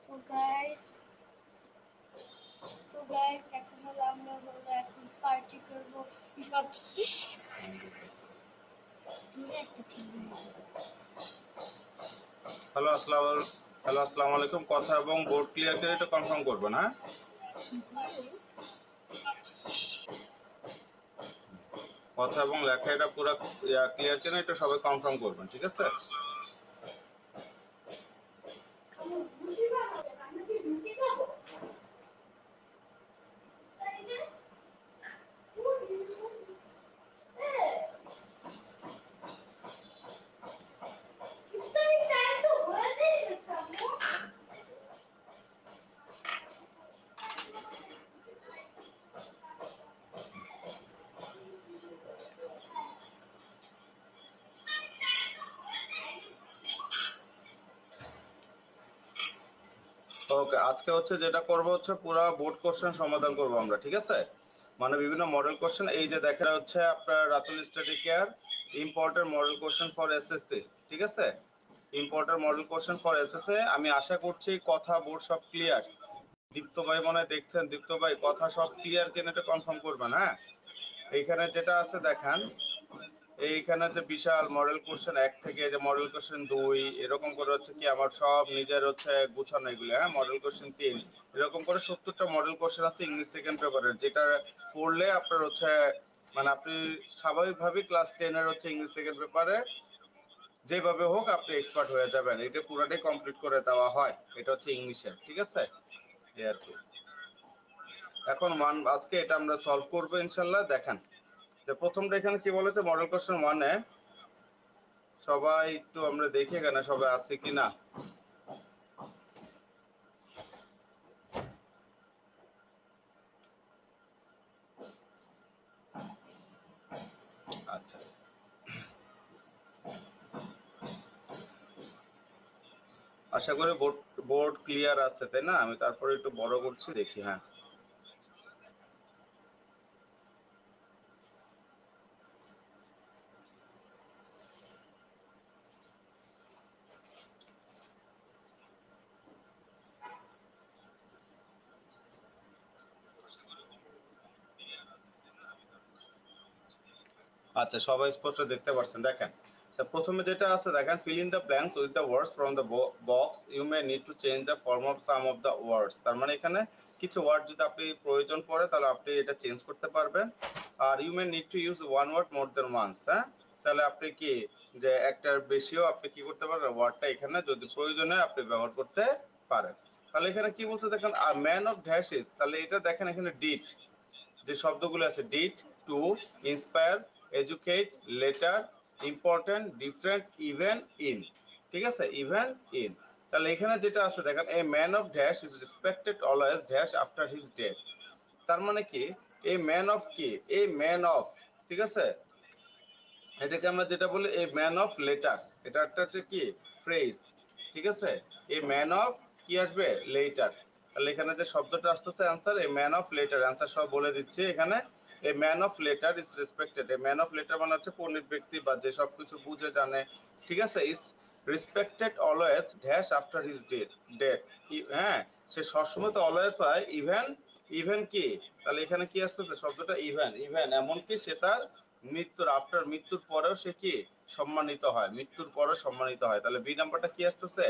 So guys এখন হলো আমরা এখন পার্টি করবো হ্যালো আসসালামু আলাইকুম। কথা এবং বোর্ড ক্লিয়ার করে এটা কনফার্ম করবেন, হ্যাঁ? কথা এবং লেখা এটা পুরো ক্লিয়ার করে এটা সবাই কনফার্ম করবেন, ঠিক আছে? ওকে, আজকে হচ্ছে যেটা করব হচ্ছে পুরো বোর্ড কোশ্চেন সমাধান করব আমরা, ঠিক আছে? মানে বিভিন্ন মডেল কোশ্চেন, এই যে দেখা হচ্ছে আপনার Ratul study care important model question for SSC, ঠিক আছে? Important model question for SSC. আমি আশা করছি কথা বোর্ড সব ক্লিয়ার। দীপ্ত ভাই মনে হয় দেখছেন, দীপ্ত ভাই কথা সব ক্লিয়ার কিনা এটা কনফার্ম করবেন, হ্যাঁ? এইখানে যেটা আছে দেখেন, এইখানে যে বিশাল মডেল কোশ্চেন 1 থেকে যে মডেল কোশ্চেন 2 এরকম করে হচ্ছে কি আমার সব নিজের হচ্ছে গুছানো এগুলো, হ্যাঁ? মডেল কোশ্চেন 3 এরকম করে 70টা মডেল কোশ্চেন আছে ইংলিশ সেকেন্ড পেপারের, যেটা পড়লে আপনার হচ্ছে মানে আপনি স্বাভাবিকভাবেই ক্লাস 10 এর হচ্ছে ইংলিশ সেকেন্ড পেপারে যেভাবে হোক আপনি এক্সপার্ট হয়ে যাবেন। এটা পুরোটাই কমপ্লিট করে দেওয়া হয়, এটা হচ্ছে ইংলিশের, ঠিক আছে? এই আর কি। এখন আজকে এটা আমরা সলভ করবো ইনশাল্লাহ। দেখেন যে প্রথমটা এখানে কি বলেছে, মডেল কোশ্চেন 1 এ সবাই একটু আমরা দেখি এখানে সবাই আছে কিনা। আচ্ছা, আশা করি বোর্ড ক্লিয়ার আছে, তাই না? আমি তারপরে একটু বড় করছি, দেখি। হ্যাঁ, আচ্ছা, সবাই স্পষ্ট দেখতে পাচ্ছেন। দেখেন, তা প্রথমে যেটা আছে দেখেন, fill in the blanks with the words from the box, you may need to change the form of some of the words. তার মানে এখানে কিছু ওয়ার্ড যদি আপনি প্রয়োজন পড়ে তাহলে আপনি এটা চেঞ্জ করতে পারবেন। আর you may need to use one word more than once, হ্যাঁ? তাহলে আপনি কি যে একটার বেশিও আপনি কি করতে পারেন, ওয়ার্ডটা এখানে যদি প্রয়োজন হয় আপনি ব্যবহার করতে পারেন। তাহলে এখানে কি বলছে দেখেন, a man of dash is, তাহলে এটা দেখেন এখানে ডিড যে শব্দগুলো আছে, did, to, inspire, educate, letter, important, different, even, in, ঠিক আছে? Even, in. তাহলে এখানে যেটা আছে দেখেন, a man of dash is respected always dash after his death. তার মানে কি, এ ম্যান অফ কি, এ ম্যান অফ, ঠিক আছে? এটাকে আমরা যেটা বলি এ ম্যান অফ লেটার, এটা একটা হচ্ছে কি ফ্রেজ, ঠিক আছে? এ ম্যান অফ কি আসবে, লেটার। তাহলে এখানে যে শব্দটা আসতেছে answer A man of letter, answer সব বলে দিচ্ছি এখানে। এ man of letter is respected, A man of letter মানে হচ্ছে পণ্ডিত ব্যক্তি বা যে সবকিছু বুঝে জানে, ঠিক আছে? Is respected always dash after his death, হ্যাঁ? সে সবসময় তো অলওয়েজ হয়, ইভেন, ইভেন কি, তাহলে এখানে কি আসতেছে শব্দটা ইভেন, ইভেন এমনকি সে তার মৃত্যুর আফটার, মৃত্যুর পরেও সে কি সম্মানিত হয়, মৃত্যুর পরেও সম্মানিত হয়। তাহলে বি নাম্বারটা কি আসতেছে,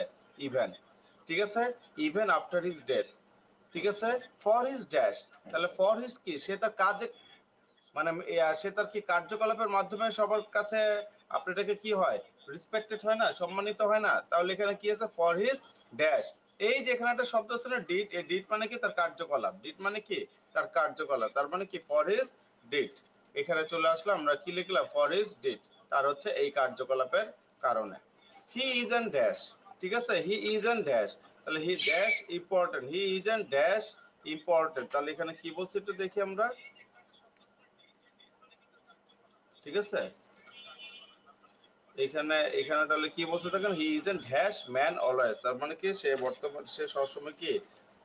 ইভেন, ঠিক আছে? ইভেন আফটার হিজ ডেথ, ঠিক আছে? ফর হিজ ড্যাশ, তাহলে ফর হিজ কি, সে তার কাজে মানে সে তার কি কার্যকলাপের মাধ্যমে সবার কাছে আপনি এটাকে কি হয়, রেসপেক্টেড হয় না, সম্মানিত হয় না? তাহলে এখানে কি আছে, ফর হিজ ড্যাশ। এই যে এখানে একটা শব্দ আছে না ডিড, এই ডিড মানে কি তার কার্যকলাপ, ডিড মানে কি তার কার্যকলাপ, তার মানে কি ফর হিজ ডিড। এখানে চলে আসলো, আমরা কি লিখলাম, ফর হিজ ডিড, তার হচ্ছে এই কার্যকলাপের কারণে। হি ইজ এন ড্যাশ, ঠিক আছে? হি ইজ এন ড্যাশ, তাহলে he dash important, he is an dash important. তাহলে এখানে কি বলছে একটু দেখি আমরা, ঠিক আছে? এখানে এখানে তাহলে কি বলছে দেখেন, he is an dash man always, তার মানে কি সে বর্তমান, সে সবসময় কি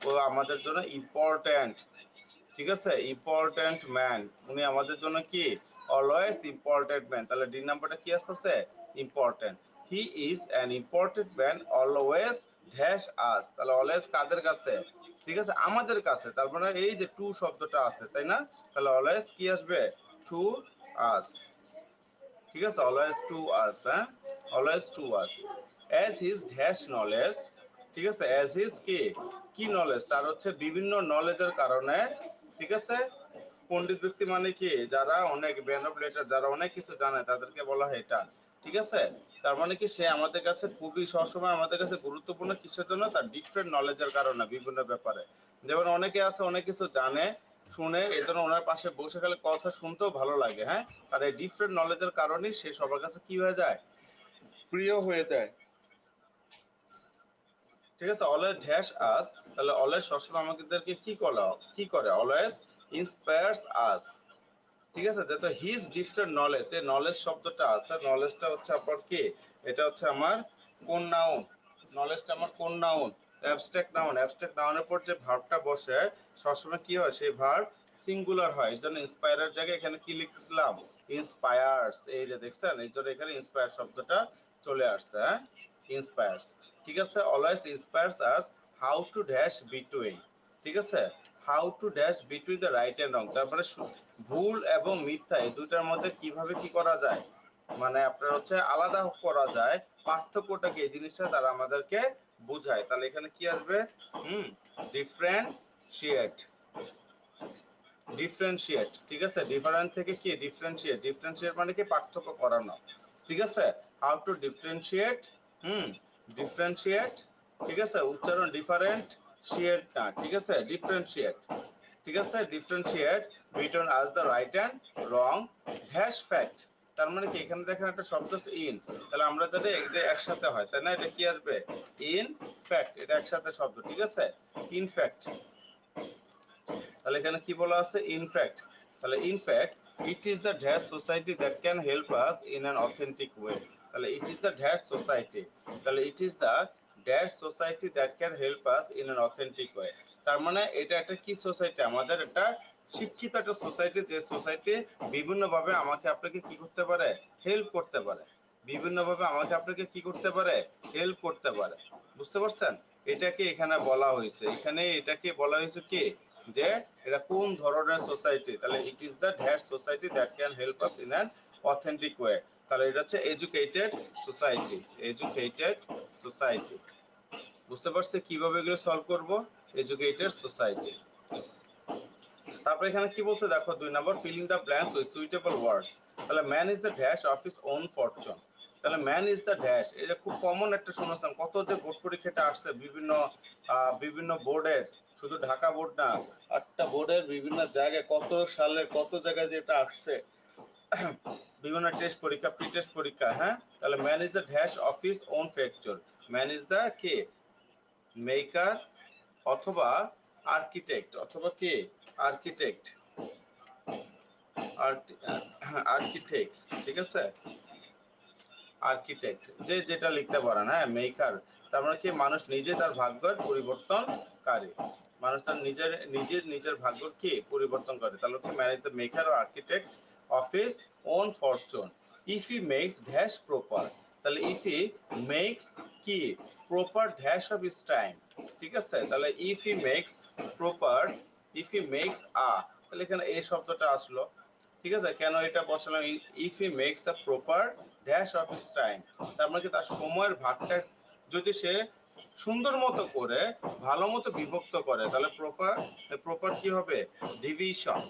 ও আমাদের জন্য ইম্পর্টেন্ট, ঠিক আছে? ইম্পর্টেন্ট ম্যান, উনি আমাদের জন্য কি অলওয়েজ ইম্পর্টেন্ট ম্যান। তাহলে ডি নাম্বারটা কি আসতেছে, important. He is an important man always dash আস, তাহলে অলওয়েজ কাদের কাছে, ঠিক আছে, আমাদের কাছে। তার মানে এই যে টু শব্দটা আছে, তাই না? তাহলে অলওয়েজ কি আসবে, টু আস, ঠিক আছে, অলওয়েজ টু আস, হ্যাঁ, always to us. As his dash knowledge, ঠিক আছে, অ্যাজ হিজ কি নলেজ, তার হচ্ছে বিভিন্ন নলেজের কারণে, ঠিক আছে। পণ্ডিত ব্যক্তি মানে কি, যারা অনেক ব্যান অফ লেটার, যারা অনেক কিছু জানে তাদেরকে বলা হয় এটা, ঠিক আছে। তার মানে কি সে আমাদের কাছে খুবই সবসময় আমাদের কাছে গুরুত্বপূর্ণ, কিসের জন্য, তার ডিফারেন্ট নলেজের কারণে, বিভিন্ন ব্যাপারে। যেমন অনেকে আছে অনেক কিছু জানে শুনে, এই জন্য ওনার পাশে বসে গেলে কথা শুনতেও ভালো লাগে, হ্যাঁ। আর এই ডিফারেন্ট নলেজের কারণেই সে সবার কাছে কি হয়ে যায়, প্রিয় হয়ে যায়, ঠিক আছে। অলওয়েজ ড্যাশ আস, তাহলে অলওয়েজ সবসময় আমাদেরকে কি করে, অলওয়েজ ইন্সপায়ার্স আস, ঠিক আছে। যেহেতু হিজ ডিফারেন্ট নলেজ, এই নলেজ শব্দটা আছে, নলেজটা হচ্ছে আপনার কি, এটা হচ্ছে আমার কোন নাউন, নলেজটা আমার কোন নাউন, অ্যাবস্ট্রাক্ট নাউন। অ্যাবস্ট্রাক্ট নাউনের পর যে ভার্বটা বসে সবসময় কি হয়, সেই ভার্ব সিঙ্গুলার হয়। এই জন্য ইন্সপায়ারের জায়গায় এখানে কি লিখছিলাম, ইন্সপায়ার্স, এই যে দেখছেন, এই জন্য এখানে ইন্সপায়ার শব্দটা চলে আসছে, হ্যাঁ, ইন্সপায়ার্স, ঠিক আছে। Always inspires us how to dash between, ঠিক আছে, how to dash between the right and wrong. তারপরে ভুল এবং মিথ্যা এই দুইটার মধ্যে কিভাবে কি করা যায়, মানে আপনার হচ্ছে আলাদা করা যায়, পার্থক্যটা কি, এই জিনিসটা তারা আমাদেরকে বুঝায়। তাহলে এখানে কি আসবে, ডিফারেন্সিয়েট, ডিফারেন্সিয়েট, ঠিক আছে। ডিফারেন্ট থেকে কি ডিফারেন্সিয়েট, ডিফারেন্সিয়েট মানে কি পার্থক্য করানো, ঠিক আছে। হাউ টু ডিফারেন্সিয়েট, ডিফারেন্সিয়েট, ঠিক আছে, উচ্চারণ ডিফারেন্ট শিয়েট না, ঠিক আছে, ডিফারেন্সিয়েট, ঠিক আছে, differentiate between us the right and wrong dash fact. তার মানে কি, এখানে দেখেন একটা শব্দ আছে ইন, তাহলে আমরা জানি এটা একসাথে হয়, তাই না, এটা কি আসবে, ইন ফ্যাক্ট, এটা একসাথে শব্দ, ঠিক আছে, ইন ফ্যাক্ট। তাহলে এখানে কি বলা আছে, ইনফ্যাক্ট, তাহলে in fact it is the dash society that can help us in an authentic way. তাহলে it is the dash society, তাহলে it is the dash society that can help us in an authentic way. তার মানে এটা একটা কি society, আমাদের একটা শিক্ষিত একটা সোসাইটি, যে সোসাইটি বিভিন্নভাবে আমাকে আপনাকে কি করতে পারে, হেল্প করতে পারে, বিভিন্নভাবে আমাকে আপনাকে কি করতে পারে, হেল্প করতে পারে, বুঝতে পারছেন। এটাকে এখানে বলা হয়েছে, এখানে এটাকে বলা হয়েছে কি, যে এটা কোন ধরনের সোসাইটি, তাহলে it is the dash society that can help us in an authentic way. তাহলে এটা হচ্ছে এডুকেটেড সোসাইটি, এডুকেটেড সোসাইটি। বুঝতে পারছে কিভাবে এগুলো সলভ করব, এডুকেটেড সোসাইটি। তারপর এখানে কি বলছে দেখো, 2 নম্বর, filling the blanks with suitable words. তাহলে man is the dash of his own fortune. তাহলে ম্যান ইজ দ্য ড্যাশ, এটা খুব কমন একটা শুনেছেন, কত যে বোর্ড পরীক্ষাটা আসছে, বিভিন্ন বিভিন্ন বোর্ডের, শুধু ঢাকা বোর্ড না, 8টা বোর্ডের বিভিন্ন জায়গায়, কত সালের কত জায়গায় যেটা আসছে, বিভিন্ন টেস্ট পরীক্ষা, প্রি টেস্ট পরীক্ষা, হ্যাঁ। তাহলে man is the dash of his own factor, man is the কে, মেকার অথবা আর্কিটেক্ট, অথবা কে, আর্কিটেক্ট, আর্কিটেক্ট, ঠিক আছে, আর্কিটেক্ট, যে যেটা লিখতে পারেন, হ্যাঁ, মেকার, তার মানে কি, মানুষ নিজে তার ভাগ্যের পরিবর্তনকারী, মানুষ তার নিজের ভাগ্য কি পরিবর্তন করে। তাহলে কি, man is the maker or architect of his own fortune if he makes dash proper। তাহলে if he makes কি proper dash of his time, ঠিক আছে। তাহলে if he makes proper, if he makes তাহলে এখানে এই শব্দটা আসলো, ঠিক আছে। কেন এটা বসালাম, if he makes a proper dash of his time, তার মানে কি, তার সময়ের ভাগটা যদি সে সুন্দর মতো করে, ভালো মতো বিভক্ত করে, তাহলে প্রপার, প্রপার কি হবে, ডিভিশন,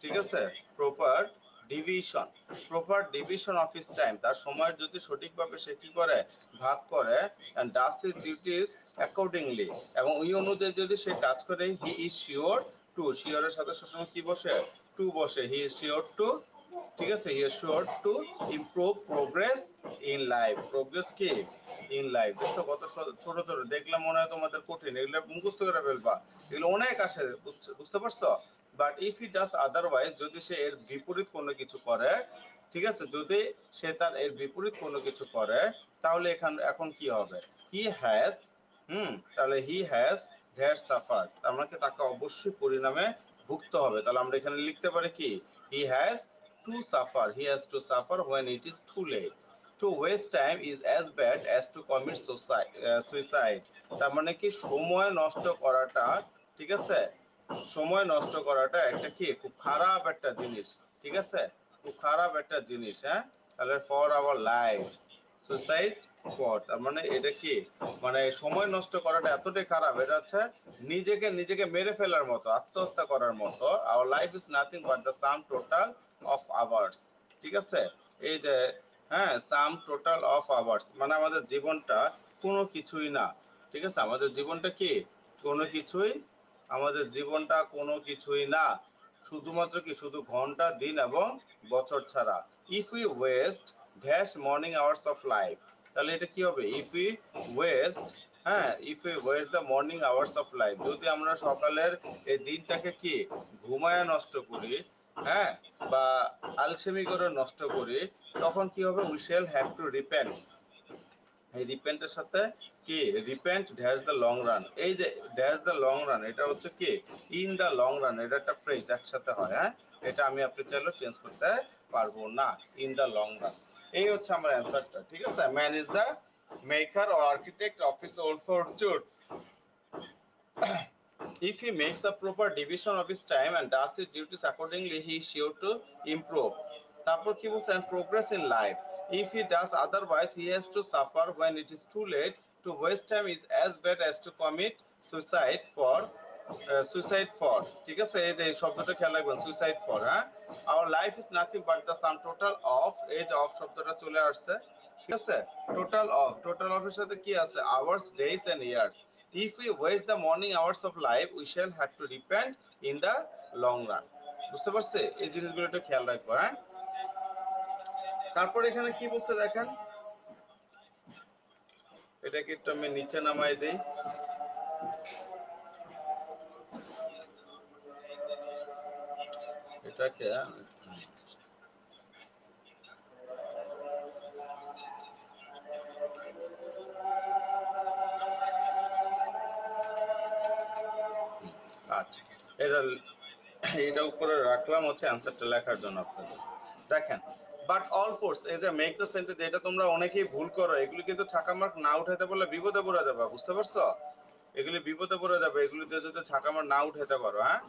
ঠিক আছে, proper division, proper division of his time, তার সময়ের যদি সঠিকভাবে সে কি করে, ভাগ করে, and does his duties accordingly, এবং ওই অনুযায়ী যদি সে কাজ করে, হি ইজ শিওর টু, শিওরের সাথে সবসময় কি বসে, টু বসে, হি ইজ শিওর টু, ঠিক আছে, হি is sure to improve progress in life, progress কি ইন লাইফ। দেখছো কত ছোট ছোট, দেখলাম মনে হয় তোমাদের কঠিন, এগুলো মুখস্থ করে ফেলবা, এগুলো অনেক আসে, বুঝতে পারছো। But if he does otherwise, যদি সে এর বিপরীত কোনো কিছু করে, ঠিক আছে, যদি সে তার এর বিপরীত কোনো কিছু করে, তাহলে এখন কি হবে, হি হ্যাজ, তাহলে হি হ্যাজ ড্যাশ সাফার, তার মানে তাকে অবশ্যই পরিণামে ভুগতে হবে। তাহলে আমরা এখানে লিখতে পারি কি, he has to suffer, he has to suffer when it is too late, to waste time is as bad as to commit suicide. তার মানে কি সময় নষ্ট করাটা, ঠিক আছে, সময় নষ্ট করাটা একটা কি খুব খারাপ একটা জিনিস, ঠিক আছে, খুব খারাপ একটা জিনিস। হ্যাঁ, তাহলে for our life, suicide for, তার মানে এটা কি, মানে সময় নষ্ট করাটা এতটাই খারাপ, এটা হচ্ছে নিজেকে মেরে ফেলার মতো, আত্মহত্যা করার মতো। Our life is nothing but the sum total of hours, ঠিক আছে, এই যে, হ্যাঁ, সাম টোটাল অফ আওয়ার্স, মানে আমাদের জীবনটা কোনো কিছুই না, ঠিক আছে, আমাদের জীবনটা কি কোনো কিছুই, আমাদের জীবনটা কোনো কিছুই না, শুধুমাত্র কি শুধু ঘন্টা, দিন এবং বছর ছাড়া। If we West dash morning hours of life, তাহলে এটা কি হবে, ইফ উই ওয়েস্ট, হ্যাঁ, if we West the morning hours of life, যদি আমরা সকালের এই দিনটাকে কি ঘুমায় নষ্ট করি, হ্যাঁ, বা আলসেমি করে নষ্ট করি, তখন কি হবে, we shall have to repent. এই রিপেন্টের সাথে কি, repent dash the long run, এই যে ড্যাশ দ্য লং রান, এটা হচ্ছে কি ইন দ্য লং রান, এটা একটা ফ্রেজ একসাথে হয়। হ্যাঁ, এটা আমি আপনি চাইলেও চেঞ্জ করতে পারবো না, ইন দ্য লং রান, এই হচ্ছে আমার অ্যান্সারটা, ঠিক আছে। Man is the maker or architect of his own fortune. If he makes a proper division of his time and does his duties accordingly, he is sure to improve. তারপর কি বলছে, and progress in life. If he does otherwise, he has to suffer when it is too late. To waste time is as bad as to commit suicide for, ঠিক আছে, এই যে এই শব্দটা খেয়াল রাখবেন, সুইসাইড ফর। হ্যাঁ, our life is nothing but the sum total of, এই যে অফ শব্দটা চলে আসছে, ঠিক আছে, টোটাল অফ এর সাথে কি আছে, hours, days and years. If we waste the morning hours of life, we shall have to repent in the long run. বুঝতে পারছে, এই জিনিসগুলো একটু খেয়াল রাখবো। হ্যাঁ, তারপর এখানে কি বলছে দেখেন, এটাকে একটু আমি নিচে নামাই দেই, এটাকে, আচ্ছা, এটা এটা উপরে রাখলাম হচ্ছে অ্যান্সারটা লেখার জন্য আপনাদের। দেখেন, বাট অল ফোর্স, এই যে মেক দ্য সেন্টেন্স, এটা তোমরা অনেকেই ভুল করো, এগুলি কিন্তু ছাকা মার্ক না উঠাইতে বললে বিপদে পড়ে যাবে, বুঝতে পারছো, এগুলি বিপদে পড়ে যাবে, এগুলিতে যদি ছাকা মার্ক না উঠাইতে পারো, হ্যাঁ,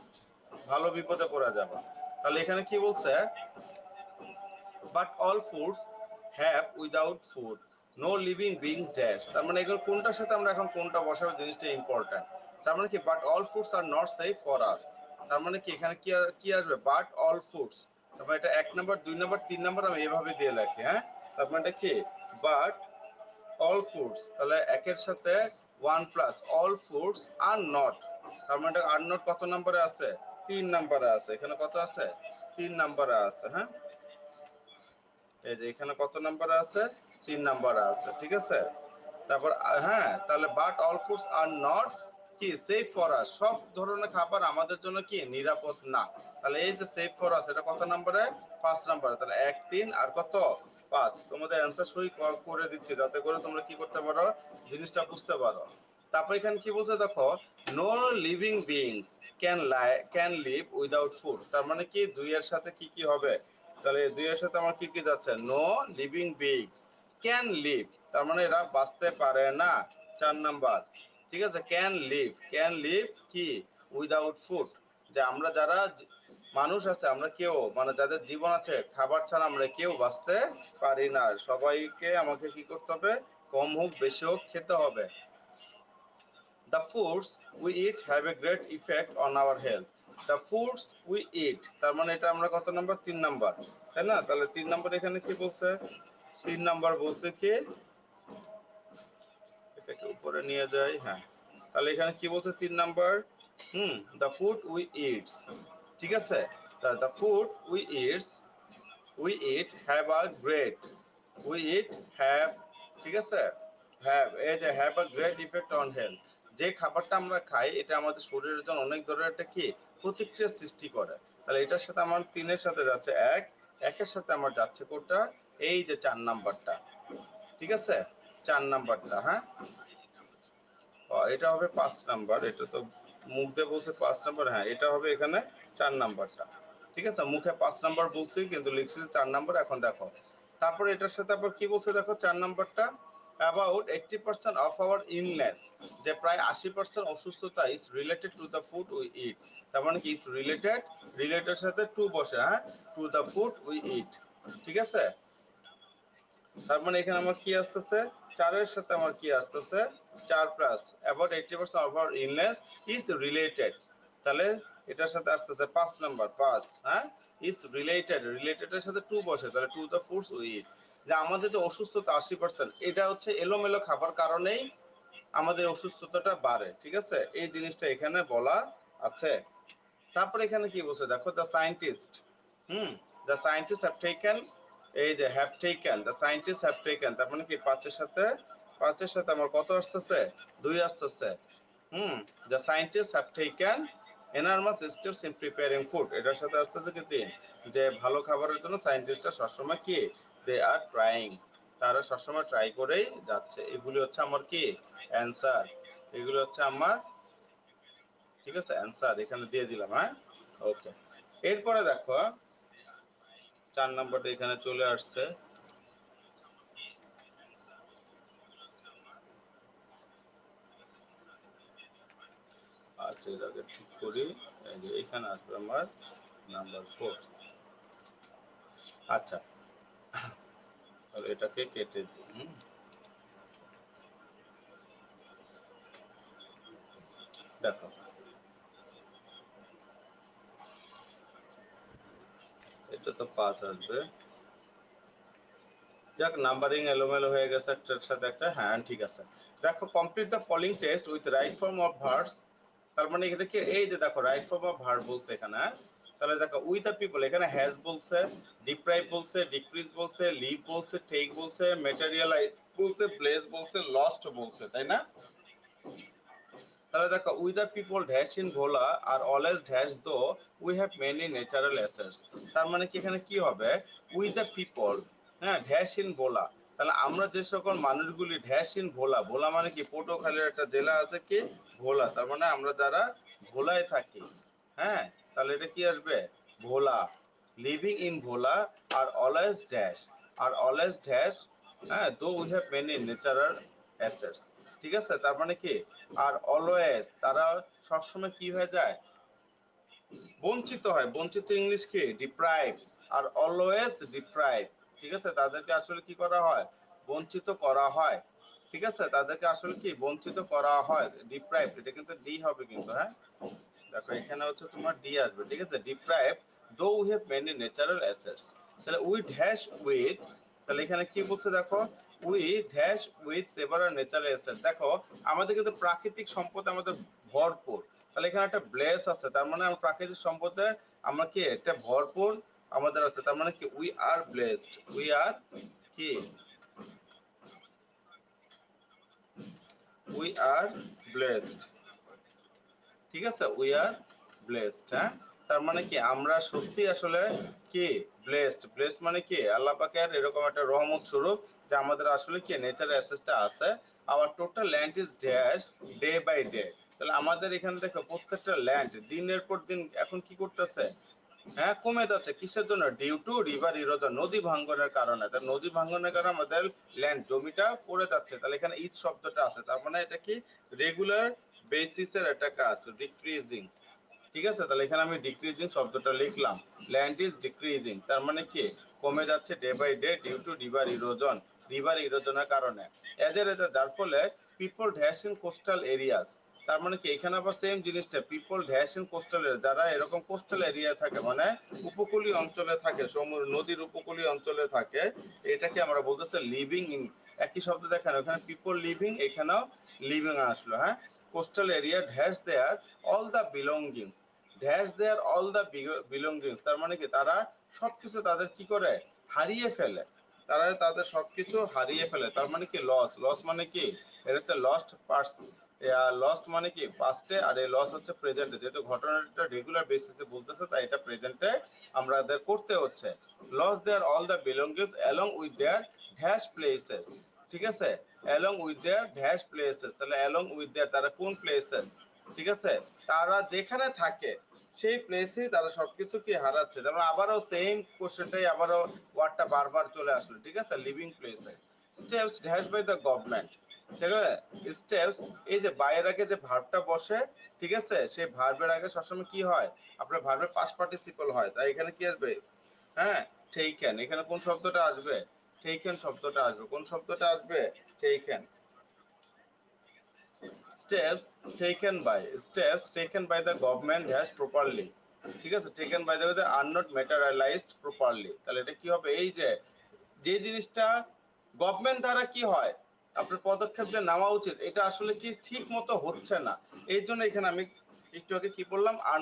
ভালো বিপদে পড়ে যাবে। তাহলে এখানে কি বলছে, but all foods have without food no living beings dash, তার মানে এগুলো কোনটার সাথে আমরা এখন কোনটা বসাবো, জিনিসটা ইম্পর্টেন্ট। তার মানে কি, but all foods are not safe for us, তার মানে কি এখানে কি আসবে, বাট অল ফুডস, তারপর এটা 1 নাম্বার 2 নাম্বার 3 নাম্বার আমি এভাবে দিয়ে রাখি। হ্যাঁ, তার মানে কি, বাট অল ফুডস, তাহলে একের সাথে 1 plus all foods are not, তার মানে আর নট কত নম্বরে আছে, 3 নম্বরে আছে, এখানে কত আছে, 3 নম্বরে আছে। হ্যাঁ, এই যে এখানে কত নম্বরে আছে, 3 নম্বরে আছে, ঠিক আছে। তারপর হ্যাঁ, তাহলে but all foods are not কি সেফ ফর আস, সব ধরনের খাবার আমাদের জন্য কি নিরাপদ না। তাহলে এই যে সেফ ফর আস, এটা কত নম্বরে, 5 নম্বরে, তাহলে 1 3 আর কত 5, তোমাদের অ্যান্সার সই করে দিচ্ছি যাতে করে তোমরা কি করতে পারো, জিনিসটা বুঝতে পারো। তারপর এখানে কি বলছে দেখো, no living beings can live without food, তার মানে কি দুই এর সাথে কি কি হবে, তাহলে দুই এর সাথে আমার কি কি যাচ্ছে, no living beings can live, তার মানে এরা বাঁচতে পারে না, 4 নাম্বার, ঠিক আছে, ক্যান লিভ কি উইদাউট ফুড, যে আমরা যারা মানুষ আছে, আমরা কেউ, মানে যাদের জীবন আছে, খাবার ছাড়া আমরা কেউ বাঁচতে পারি না, সবাইকে আমাকে কি করতে হবে, কম হোক বেশি হোক খেতে হবে। The foods we eat have a great effect on our health. The foods we eat, তার মানে এটা আমরা কত নাম্বার, 3 নাম্বার, তাই না, তাহলে 3 নাম্বার এখানে কি বলছে, 3 নাম্বার বলছে কি, এটাকে উপরে নিয়ে যাই, হ্যাঁ, তাহলে এখানে কি বলছে 3 number, the food we eat, ঠিক আছে, the food we eat have a great, we eat have, ঠিক আছে, have, এই যে have a great effect on health, যে খাবারটা আমরা খাই এটা আমাদের শরীরের জন্য অনেক ধরনের একটা কি প্রতিক্রিয়া সৃষ্টি করে। তাহলে এটার সাথে আমার 3 এর সাথে যাচ্ছে 1, 1 এর সাথে আমার যাচ্ছে কোনটা, এই যে 4 নাম্বারটা, ঠিক আছে, 4 নাম্বারটা। হ্যাঁ, এটা হবে 5 নাম্বার, এটা তো মুখ দিয়ে বলছে 5 নাম্বার, হ্যাঁ এটা হবে এখানে 4 নাম্বারটা, ঠিক আছে, মুখে 5 নাম্বার বলছি কিন্তু লিখছি 4 নাম্বার। এখন দেখো, তারপরে এটার সাথে আবার কি বলছে দেখো 4 নাম্বারটা, about 80% of our illness, যে প্রায় 80% অসুস্থতা is related to the food we eat। তার মানে কি is রিলেটেড সাথে টু বসে, হ্যাঁ, to the food we eat, ঠিক আছে। তার মানে এখানে আমার কি আসতেছে, 4 এর সাথে আমার কি আসতেছে 4 plus about 80% of our illness is related, তাহলে এটার সাথে আসতেছে 5 নাম্বার 5, হ্যাঁ, is রিলেটেড এর সাথে টু বসে, তাহলে to the foods we eat, যে আমাদের যে অসুস্থতা 80% এটা হচ্ছে এলোমেলো খাবার কারণেই আমাদের অসুস্থতাটা বাড়ে, ঠিক আছে, এই জিনিসটা এখানে বলা আছে। তারপর এখানে কি বলছে দেখো, the scientist, the scientist have taken, এই যে have taken, the scientist have taken, তার মানে কি পাঁচের সাথে আমার কত আসতেছে 2 আসতেছে, the scientist have taken enormous steps in preparing food, এটার সাথে আসতেছে কি 3, যে ভালো খাবারের জন্য সায়েন্টিস্টরা সবসময় কি দে আর ট্রাইং, তারা সবসময় ট্রাই করেই যাচ্ছে। এগুলি হচ্ছে আমার কি অ্যান্সার, এগুলো হচ্ছে আমার, ঠিক আছে, অ্যান্সার এখানে দিয়ে দিলাম, হ্যাঁ, ওকে। এরপরে দেখো 4 নম্বরটা এখানে চলে আসছে, আচ্ছা এটাকে ঠিক করি, এই যে এখানে আসবে আমার নাম্বার 4, আচ্ছা তাহলে এটাকে কেটে দিই, দেখো এটা তো 5 আসবে, যাক নাম্বারিং এলোমেলো হয়ে গেছে একটার সাথে একটা, হ্যাঁ ঠিক আছে। দেখো complete the following test with right form of verbs, তার মানে এটা কি, এই যে দেখো রাইট ফর্ম অফ ভার্ব বলছে এখানে, হ্যাঁ? তাহলে দেখো উইথ দ্য পিপল এখানে হ্যাজ বলছে, ডিপ্রাইভ বলছে, ডিক্রিজ বলছে, লিভ বলছে, টেক বলছে, ম্যাটেরিয়ালাইজ বলছে, ব্লেস বলছে, লস্ট বলছে, তাই না? তাহলে দেখো we the people dash in Bhola R always dash though we have many natural assets, তার মানে কি এখানে কি হবে, উই দ্য পিপল, হ্যাঁ, ড্যাশ ইন ভোলা, তাহলে আমরা যে সকল মানুষগুলি ড্যাশ ইন ভোলা, ভোলা মানে কি পটুয়াখালীর একটা জেলা আছে কি ভোলা, তার মানে আমরা যারা ভোলায় থাকি, হ্যাঁ, তাহলে এটা কি আসবে Bhola, living in Bhola R always dash, আর অলওয়েজ ড্যাশ, হ্যাঁ, though we have many natural assets, ঠিক আছে, তার মানে কি আর অলওয়েজ তারা সবসময় কি হয়ে যায় বঞ্চিত হয়, বঞ্চিত ইংলিশ কি ডিপ্রাইভ, আর অলওয়েজ ডিপ্রাইভ, ঠিক আছে, তাদেরকে আসলে কি করা হয় বঞ্চিত করা হয়, ঠিক আছে, তাদেরকে আসলে কি বঞ্চিত করা হয়, ডিপ্রাইভ, এটা কিন্তু ডি হবে কিন্তু, হ্যাঁ, দেখো এখানে হচ্ছে তোমার ডি আসবে, ঠিক আছে, ডিপ্রাইভ দো we have many natural assets, তাহলে উই ড্যাশ উইথ, তাহলে এখানে কি বলছে দেখো we dash with several natural asset, দেখো আমাদের কিন্তু প্রাকৃতিক সম্পদ আমাদের ভরপুর, তাহলে এখানে একটা ব্লেস আছে, তার মানে আমরা প্রাকৃতিক সম্পদে আমরা কি একটা ভরপুর আমাদের আছে, তার মানে কি we are blessed, we are কি উই আর ব্লেসড, ঠিক আছে, উই আর ব্লেসড, হ্যাঁ, তার মানে কি আমরা সত্যি আসলে কি ব্লেসড, ব্লেসড মানে কি আল্লাহ পাকের এরকম একটা রহমত স্বরূপ যে আমাদের আসলে কি নেচার অ্যাসেসটা আছে, our total land is dash day by day, তাহলে আমাদের এখানে দেখো প্রত্যেকটা ল্যান্ড দিনের পর দিন এখন কি করতেছে, হ্যাঁ, কমে যাচ্ছে, কিসের জন্য, ডিউ টু রিভার ইরোশন, নদী ভাঙ্গনের কারণে, তার নদী ভাঙ্গনের কারণে আমাদের ল্যান্ড জমিটা পড়ে যাচ্ছে, তাহলে এখানে ইজ শব্দটা আছে, তার মানে এটা কি রেগুলার বেসিসের একটা কাজ, ডিক্রিজিং, ঠিক আছে, তাহলে এখানে আমি ডিক্রিজিং শব্দটা লিখলাম, ল্যান্ড ইজ ডিক্রিজিং, তার মানে কি কমে যাচ্ছে day by day due to river ইরোজনের কারণে, এজ এ রেজাল্ট, যার ফলে people dash in coastal areas, তার মানে কি এখানে আবার সেম জিনিসটা, people dash in coastal area, যারা এরকম কোস্টাল এরিয়া থাকে মানে উপকূলীয় অঞ্চলে থাকে, সমুদ্র নদীর উপকূলীয় অঞ্চলে থাকে, এটাকে আমরা বলতেছি লিভিং ইন, একই শব্দ দেখেন ওখানে পিপল লিভিং, এখানেও লিভিং আসলো, হ্যাঁ, coastal area dash their all the belongings, dash their all the belongings, তার মানে কি তারা সবকিছু তাদের কি করে হারিয়ে ফেলে, তারা তাদের সবকিছু হারিয়ে ফেলে, তার মানে কি লস, লস মানে কি এটা হচ্ছে লস্ট পার্সন, লস্ট মানে কি পাস্টে, আর এই লস হচ্ছে প্রেজেন্টে, যেহেতু ঘটনাটা রেগুলার বেসিসে বলতেছে তাই এটা প্রেজেন্টে আমাদের করতে হচ্ছে, loss their all the belongings along with their dash places, ঠিক আছে, along with their dash places, তাহলে অ্যালং উইথ দেয়ার তারা কোন প্লেসেস, ঠিক আছে, তারা যেখানে থাকে, সেই প্লেসেই তারা সবকিছু কি হারাচ্ছে। তার মানে আবারও সেম কোশ্চেনটাই আবারও ওয়ার্ডটা বারবার চলে আসলো, ঠিক আছে? লিভিং প্লেসে steps dash by the government, ঠিক আছে? স্টেপস, এই যে বাইয়ের আগে যে ভার্বটা বসে, ঠিক আছে, সেই ভার্বের আগে সবসময় কি হয়, আপনার ভার্বের পাস্ট পার্টিসিপল হয়। তাই এখানে কি আসবে, হ্যাঁ, টেকেন। এখানে কোন শব্দটা আসবে, টেকেন শব্দটা আসবে। কোন শব্দটা আসবে, taken. steps taken by the government has properly, ঠিক আছে, taken by the are not materialized properly। তাহলে এটা কি হবে, এই যে যে জিনিসটা গভর্নমেন্ট দ্বারা কি হয়, আপনার পদক্ষেপ যে নেওয়া উচিত, এটা আসলে কি ঠিক মতো হচ্ছে না। এই জন্য এখানে আমি একটু আগে কি বললাম, আর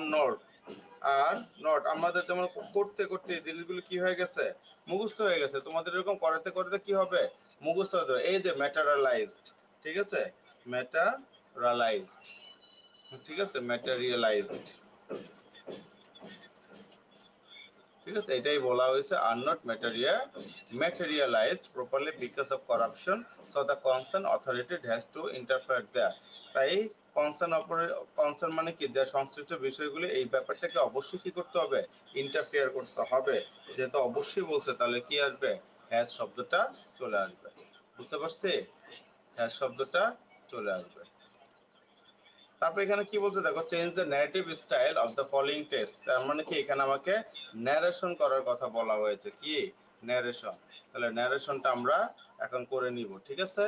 নট আমাদের যেমন করতে করতে এই জিনিসগুলো কি হয়ে গেছে, মুখস্থ হয়ে গেছে। তোমাদের এরকম করতে করতে কি হবে, মুখস্থ হয়ে যাবে। এই যে ম্যাটারালাইজড, ঠিক আছে, ম্যাটারালাইজড, ঠিক আছে, ম্যাটেরিয়ালাইজড, ঠিক আছে, এটাই বলা হয়েছে, are not materialised properly because of corruption, so the concern authority has to interfere there. তাই কনসার্ন মানে কি, যে সংশ্লিষ্ট বিষয়গুলি, এই ব্যাপারটাকে অবশ্যই কি করতে হবে, ইন্টারফেয়ার করতে হবে। যেহেতু অবশ্যই বলছে, তাহলে কি আসবে, হ্যাজ শব্দটা চলে আসবে। বুঝতে পারছি, হ্যাজ শব্দটা চলে আসবে। তারপর এখানে কি বলছে দেখো, change the narrative style of the following text. তার মানে কি, এখানে আমাকে ন্যারেশন করার কথা বলা হয়েছে, কি ন্যারেশন। তাহলে ন্যারেশনটা আমরা এখন করে নিব, ঠিক আছে?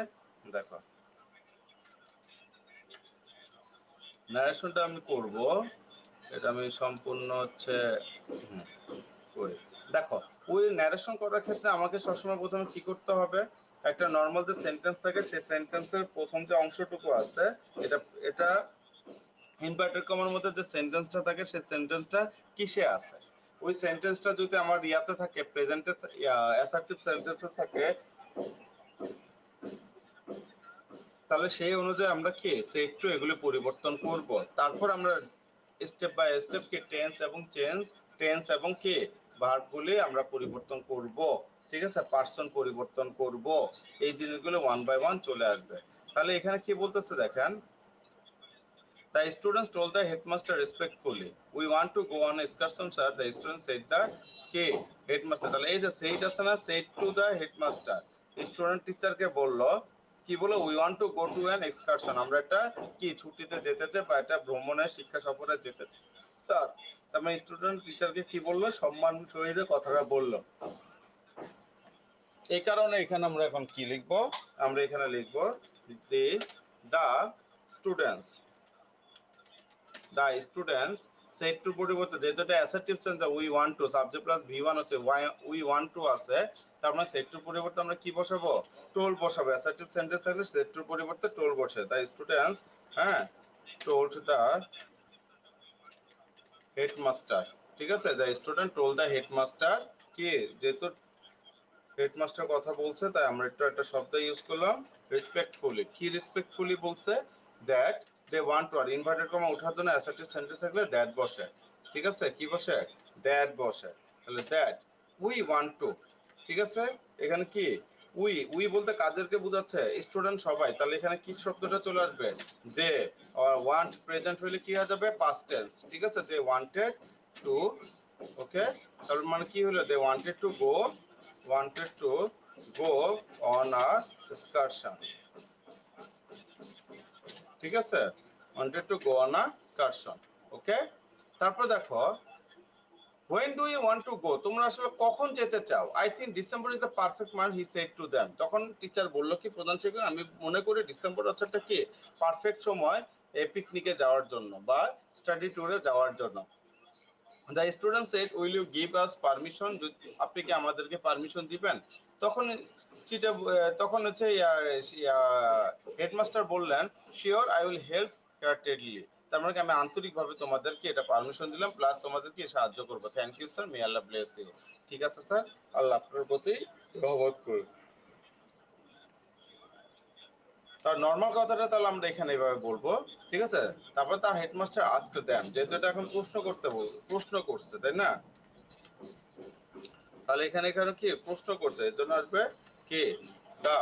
দেখো, ন্যারেশনটা আমি করব, এটা আমি সম্পূর্ণ হচ্ছে করি। দেখো, ওই ন্যারেশন করার ক্ষেত্রে আমাকে সবসময় প্রথমে কি করতে হবে, একটা নর্মাল যে সেন্টেন্স থাকে, সেই সেন্টেন্সের প্রথম যে অংশটুকু আছে, এটা এটা ইনভার্টেড কমার মধ্যে যে সেন্টেন্সটা থাকে, সেই সেন্টেন্সটা কিসে আছে, ওই সেন্টেন্সটা যদি আমার ইয়াতে থাকে, প্রেজেন্টে অ্যাসার্টিভ সেন্টেন্সে থাকে, তাহলে সেই অনুযায়ী আমরা কি সে একটু এগুলি পরিবর্তন করব। তারপর আমরা স্টেপ বাই স্টেপ কি টেন্স এবং কি ভার্বগুলি আমরা পরিবর্তন করব, ঠিক আছে, পার্সন পরিবর্তন করব, এই জিনিসগুলো ওয়ান বাই ওয়ান চলে আসবে। তাহলে এখানে কি বলতেছে দেখেন, the students told the headmaster respectfully, "We want to go on excursion, sir." The student said the K headmaster. তাহলে এই যে সেইড আছে না, said to the headmaster, student টিচারকে বললো, কি বলো, we want to go to an excursion, আমরা একটা কি ছুটিতে যেতে চাই, বা একটা ভ্রমণে শিক্ষা সফরে যেতে স্যার। তার মানে স্টুডেন্ট টিচারকে কি বললো, সম্মান সহিত কথাটা বললো। এই কারণে এখানে আমরা এখন কি লিখবো, আমরা এখানে লিখবো the the students, the students said to পরিবর্তে, যেহেতু এটা assertive sense, we want to subject plus V one আছে, উই ওয়ান্ট টু আছে, তার মানে সেট টু পরিবর্তে আমরা কি বসাবো, টোল বসাবো। অ্যাসার্টিভ সেন্টেন্স থাকলে সেট টুর পরিবর্তে টোল বসে। তাই স্টুডেন্টস, হ্যাঁ, টোল্ড দা হেডমাস্টার, ঠিক আছে, the student told the headmaster, কি যেহেতু হেডমাস্টার কথা বলছে, তাই আমরা একটু একটা শব্দ ইউজ করলাম, রেসপেক্টফুলি। কি রেসপেক্টফুলি বলছে, দ্যাট দে ওয়ান্ট টু, আর ইনভার্টেড কমা ওঠার জন্য অ্যাসার্টিভ সেন্টেন্স থাকলে দ্যাট বসে, ঠিক আছে, কি বসে, দ্যাট বসে। তাহলে দ্যাট উই ওয়ান্ট টু, ঠিক আছে, এখানে কি উই বলতে কাদেরকে বোঝাচ্ছে, স্টুডেন্ট সবাই। তাহলে এখানে কি শব্দটা চলে আসবে, দে, আর ওয়ান্ট প্রেজেন্ট হইলে কি হয়ে যাবে, পাস্ট টেন্স, ঠিক আছে, দে ওয়ান্টেড টু, ওকে। তার মানে কি হলো, দে wanted to go on a excursion, ঠিক আছে, wanted to go on a excursion, ওকে। তারপর দেখো, when do you want to go, তোমরা আসলে কখন যেতে চাও, I think December is the perfect month, he said to them। তখন টিচার বলল কি, প্রধান শিক্ষক, আমি মনে করি ডিসেম্বর হচ্ছে একটা কি পারফেক্ট সময় এই পিকনিকে যাওয়ার জন্য বা স্টাডি ট্যুরে যাওয়ার জন্য। The student said, will you give us permission, আপনি কি আমাদেরকে পারমিশন দিবেন। তখন চিটা তখন হচ্ছে হেডমাস্টার বললেন, sure, I will help heartedly. তার মানে কি, আমি আন্তরিকভাবে তোমাদেরকে এটা পারমিশন দিলাম, প্লাস তোমাদেরকে সাহায্য করবো। Thank you sir, may Allah bless you. ঠিক আছে স্যার, আল্লাহ আপনার প্রতি রহমত করুন। তার নর্মাল কথাটা তাহলে আমরা এখানে এইভাবে বলবো, ঠিক আছে। তারপর তার হেডমাস্টার আস্ক দেম, যেহেতু এটা এখন প্রশ্ন করছে, তাই না, তাহলে এখানে এখানে কি প্রশ্ন করছে, এর জন্য আসবে কে, দা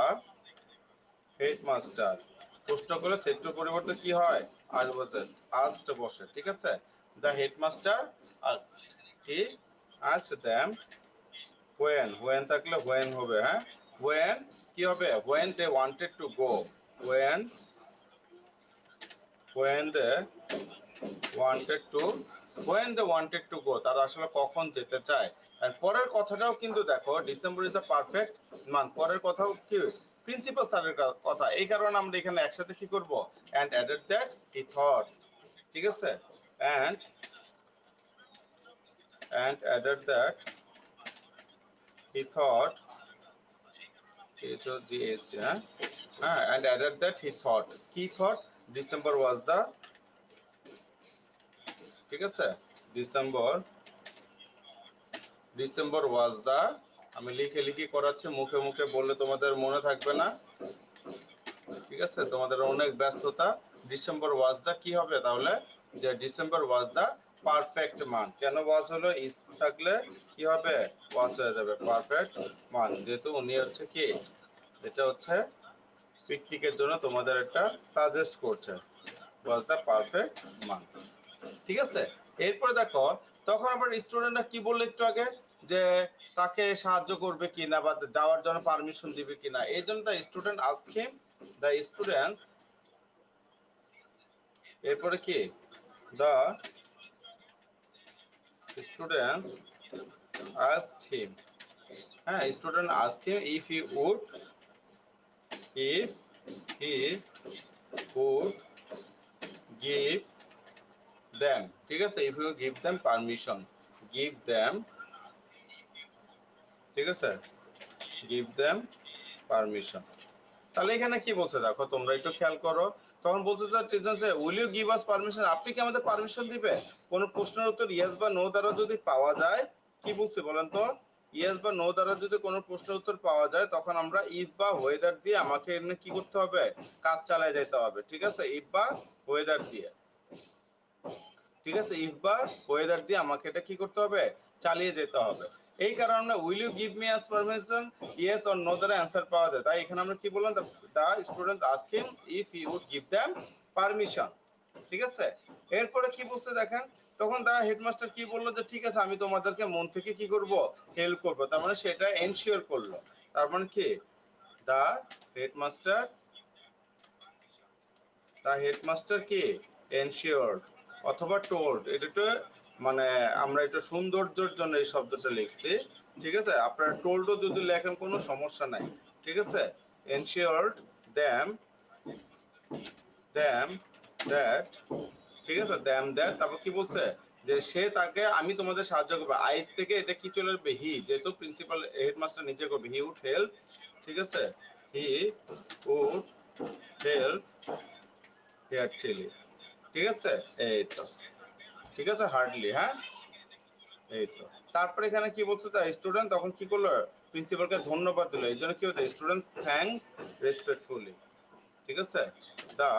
হেডমাস্টার। প্রশ্ন করে সেটুর পরিবর্তে কি হয়, আজ বসে, আস্কড বসে, ঠিক আছে। The headmaster asked. He asked them when থাকলে when হবে, হ্যাঁ, when কি হবে, when they wanted to go, when they wanted to go, তারা আসলে কখন যেতে চায়। এন্ড পরের কথাটাও কিন্তু দেখো, December is the perfect month, পরের কথাও কি প্রিন্সিপাল স্যারের কথা, এই কারণে আমরা এখানে একসাথে কি করব, and added that he thought, ঠিক আছে, and added that he thought, it was GST, and added that he thought December was the, ঠিক আছে, ডিসেম্বর ওয়াজ দা, আমি লিখে লিখে করাচ্ছি, মুখে মুখে বললে তোমাদের মনে থাকবে না, ঠিক আছে, তোমাদের অনেক ব্যস্ততা। ডিসেম্বর ওয়াজ দা কি হবে তাহলে, যে ডিসেম্বর ওয়াজ দা পারফেক্ট মান্থ, কেন ওয়াজ হলো, ইজ থাকলে কি হবে, ওয়াজ হয়ে যাবে, পারফেক্ট মান্থ, যেহেতু উনি হচ্ছে কি, এটা হচ্ছে পিকনিকের জন্য তোমাদের একটা সাজেস্ট করছে, ওয়াজ দা পারফেক্ট মান্থ, ঠিক আছে। এরপরে দেখো, তখন আবার স্টুডেন্টরা কি বললো একটু আগে, যে তাকে সাহায্য করবে কিনা বা যাওয়ার জন্য পারমিশন দিবে কিনা, এই জন্য the student ask him, the students, এরপরে কি, দ্য স্টুডেন্টস আস্কড হিম, হ্যাঁ, student asked him if he would give them, ঠিক আছে, if you give them permission, give them, ঠিক আছে, give them permission, তাহলে এখানে কি বলছে দেখো, তোমরা একটু খেয়াল করো, তখন বলতে চাই teacher sir will you give us permission, আপনি কি আমাদের পারমিশন দিবে, কোন প্রশ্নের উত্তর ইয়েস বা নো দ্বারা যদি পাওয়া যায়, কি বলছে বলেন তো, ইয়েস বা নো দ্বারা যদি কোনো প্রশ্নের উত্তর পাওয়া যায়, তখন আমরা ইফ বা ওয়েদার দিয়ে আমাকে এমনি কি করতে হবে, কাজ চালিয়ে যেতে হবে, ঠিক আছে, ইফ বা ওয়েদার দিয়ে, ঠিক আছে, ইফ বা ওয়েদার দিয়ে আমাকে এটা কি করতে হবে, চালিয়ে যেতে হবে। এই কারণে আমরা will you give me us permission, yes or no দ্বারা অ্যান্সার পাওয়া যায়, তাই এখানে আমরা কি বললাম, the student ask him if he would give them permission, ঠিক আছে। এরপরে কি বলছে দেখেন, তখন দা হেডমাস্টার কি বললো, যে ঠিক আছে আমি তোমাদেরকে মন থেকে কি করব, হেল্প করব, তার মানে সেটা এনশিওর করলো, তার মানে কি, দা হেডমাস্টার কি এনশিওরড অথবা টোল্ড, এটা একটু মানে আমরা একটু সৌন্দর্যের জন্য এই শব্দটা লিখছি, ঠিক আছে, আপনারা টোল্ডও যদি লেখেন কোনো সমস্যা নাই, ঠিক আছে, এনশিওরড দ্যাম দ্যাট, ঠিক আছে, দ্যাম দ্যাট, তারপর কি বলছে, যে সে তাকে, আমি তোমাদের সাহায্য করবো, আই থেকে এটা কি চলে আসবে, হি, যেহেতু প্রিন্সিপাল হেডমাস্টার নিজে করবে, হি উড হেল্প, ঠিক আছে, he would help here chili, ঠিক আছে, এই তো, ঠিক আছে, হার্ডলি, হ্যাঁ, এই তো। তারপরে এখানে কি বলছে, তা স্টুডেন্ট তখন কি করলো, প্রিন্সিপালকে ধন্যবাদ দিল, এই জন্য কি হতো, স্টুডেন্ট থ্যাঙ্ক রেসপেক্টফুলি, ঠিক আছে, দা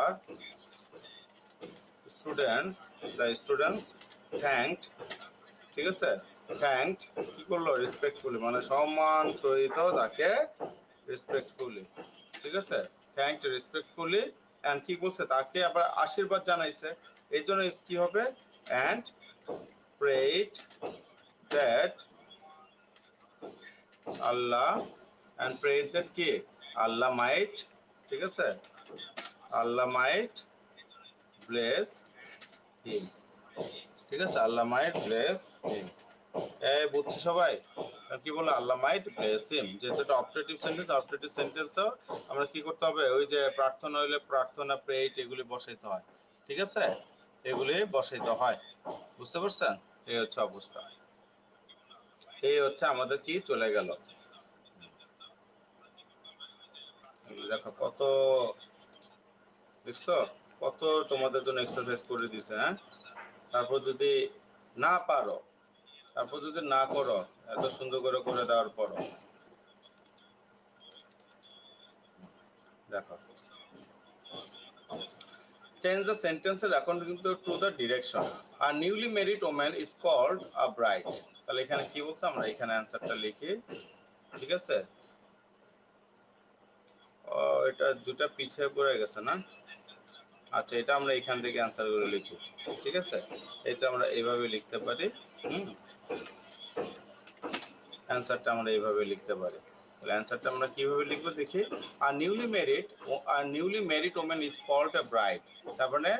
স্টুডেন্টস থ্যাঙ্কড, ঠিক আছে, থ্যাঙ্কড কি করলো, রেসপেক্টফুলি, মানে সম্মান সহিত তাকে রেসপেক্টফুলি, ঠিক আছে, থ্যাঙ্কড রেসপেক্টফুলি, এন্ড কি বলছে, তাকে আবার আশীর্বাদ জানাইছে, এই জন্য কি হবে, and prayed that Allah, and prayed that কি, আল্লাহ might, ঠিক আছে, আল্লাহ might bless him, ঠিক আছে, আল্লাহ might bless him, এই বুঝছি সবাই, কি বলে, আল্লাহ might bless him, যেহেতু এটা অপারেটিভ সেন্টেন্সও আমরা কি করতে হবে, ওই যে প্রার্থনা হইলে প্রার্থনা, প্রেইট, এগুলি বসাইতে হয়, ঠিক আছে, এগুলি বসাইতে হয়, বুঝতে পারছেন, এই হচ্ছে অবস্থা, এই হচ্ছে আমাদের কি চলে গেল, দেখো কত, দেখছো কত তোমাদের জন্য এক্সারসাইজ করে দিছে, হ্যাঁ, তারপর যদি না পারো, তারপর যদি না করো, এত সুন্দর করে করে দেওয়ার পরও, দেখো, চেঞ্জ দ্য সেন্টেন্সের অ্যাকর্ডিং টু দ্য ডিরেকশন, আর newly married woman is called a bride, তাহলে এখানে কি বলছে, আমরা এখানে অ্যান্সারটা লিখি, ঠিক আছে, এটা দুটা পিছিয়ে পড়ে গেছে না, আচ্ছা, এটা আমরা এখান থেকে অ্যান্সার করে লিখি, ঠিক আছে? এটা আমরা এইভাবে লিখতে পারি। অ্যান্সারটা আমরা এইভাবে লিখতে পারি। তাহলে অ্যান্সারটা আমরা কিভাবে লিখবো দেখি। Newly married women is called a bride. তার মানে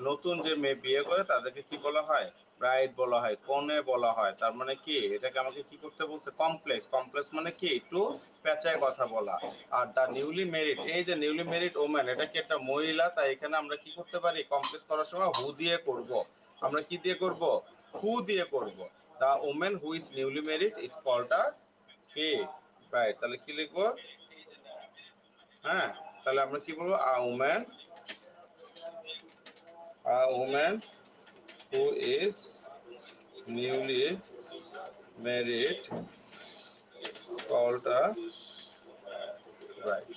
নতুন যে মেয়ে বিয়ে করে তাদেরকে কি বলা হয়? ব্রাইড বলা হয়, কনে বলা হয়। তার মানে কি এটাকে আমাকে কি করতে বলছে? কমপ্লেক্স মানে কি একটু পেঁচায় কথা বলা। আর দা নিউলি ম্যারিড, এই যে নিউলি ম্যারিড ওমেন, এটা কি একটা মহিলা, তাই এখানে আমরা কি করতে পারি? কমপ্লেক্স করার সময় হু দিয়ে করব। আমরা কি দিয়ে করব? হু দিয়ে করব। The women who is newly married is called a কি ব্রাইড। তাহলে কি লিখবো? হ্যাঁ, তাহলে আমরা কি বলবো? A woman who is newly married called a bride.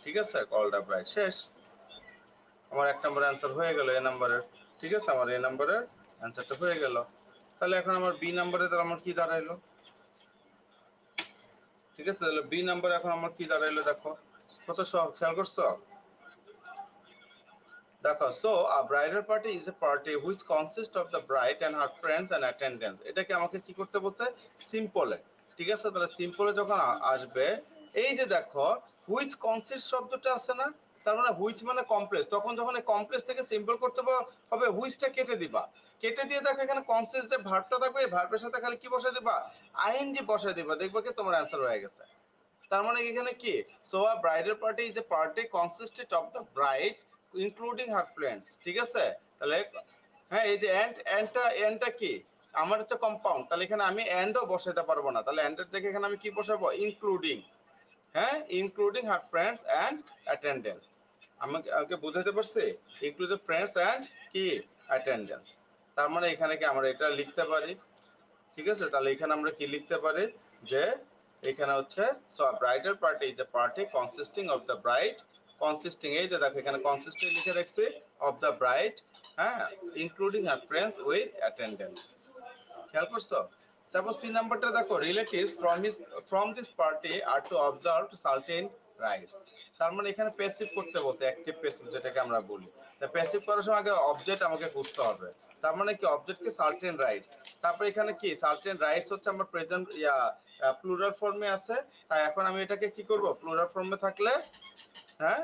ঠিক আছে, কল্ড আ ব্রাইড। শেষ। আমার 1 নম্বরের অ্যান্সার হয়ে গেল এ নম্বরের। ঠিক আছে, আমার এ নম্বরের অ্যান্সারটা হয়ে গেল। তাহলে এখন আমার বি নম্বরে তাহলে আমার কি দাঁড়াইলো? ঠিক আছে, তাহলে বি নম্বরে এখন আমার কি দাঁড়াইলো দেখো, কত সহজ, খেয়াল করছো? দেখো, so a bridal party is a party which consist of the bride and her friends and attendants. এটাকে আমাকে কি করতে বলছে? সিম্পলে। ঠিক আছে, তাহলে সিম্পলে যখন আসবে, এই যে দেখো হুইচ কনসিস্ট শব্দটা আছে না, তার মানে হুইচ মানে কমপ্লেক্স, তখন যখন এই কমপ্লেক্স থেকে সিম্পল করতে হবে হুইচটা কেটে দিবা। কেটে দিয়ে দেখো এখানে কনসিস্ট যে ভার্বটা থাকবে, এই ভার্বের সাথে খালি কি বসাই দিবা? আইএনজি বসাই দিবা, দেখবা কি তোমার অ্যান্সার হয়ে গেছে। তার মানে এখানে কি, so a bridal party is a party consisted of the bride including her friends. ঠিক আছে, তাহলে হ্যাঁ, এই যে এন্ডটা কি, আমার হচ্ছে কম্পাউন্ড, তাহলে এখানে আমি এন্ডও বসাইতে পারবো না, তাহলে এন্ডের থেকে এখানে আমি কি বসাবো? ইনক্লুডিং। হ্যাঁ, including her friends and attendance. আমাকে বুঝাতে পারছি? ইনক্লুডিং ফ্রেন্ডস অ্যান্ড কি অ্যাটেন্ডেন্স। তার মানে এখানে কি আমরা এটা লিখতে পারি? ঠিক আছে, তাহলে এখানে আমরা কি লিখতে পারি যে এখানে হচ্ছে so a bridal party is a party consisting of the bride, consisting, এই যে দেখো এখানে কনসিস্টিং লিখে রাখছি, অফ দ্য ব্রাইড, হ্যাঁ, including her friends with attendance. খেয়াল করছো? তারপর সি নাম্বারটা দেখো, relatives from this party are to observe certain rites. তার মানে এখানে প্যাসিভ করতে বলছে, অ্যাক্টিভ প্যাসিভ যেটাকে আমরা বলি। তা প্যাসিভ করার সময় আগে অবজেক্ট আমাকে খুঁজতে হবে। তার মানে কি অবজেক্টকে সার্টেন রাইটস। তারপর এখানে কি সার্টেন রাইটস হচ্ছে আমার প্রেজেন্ট প্লুরাল ফর্মে আছে। তাই এখন আমি এটাকে কি করব? প্লুরাল ফর্মে থাকলে, হ্যাঁ,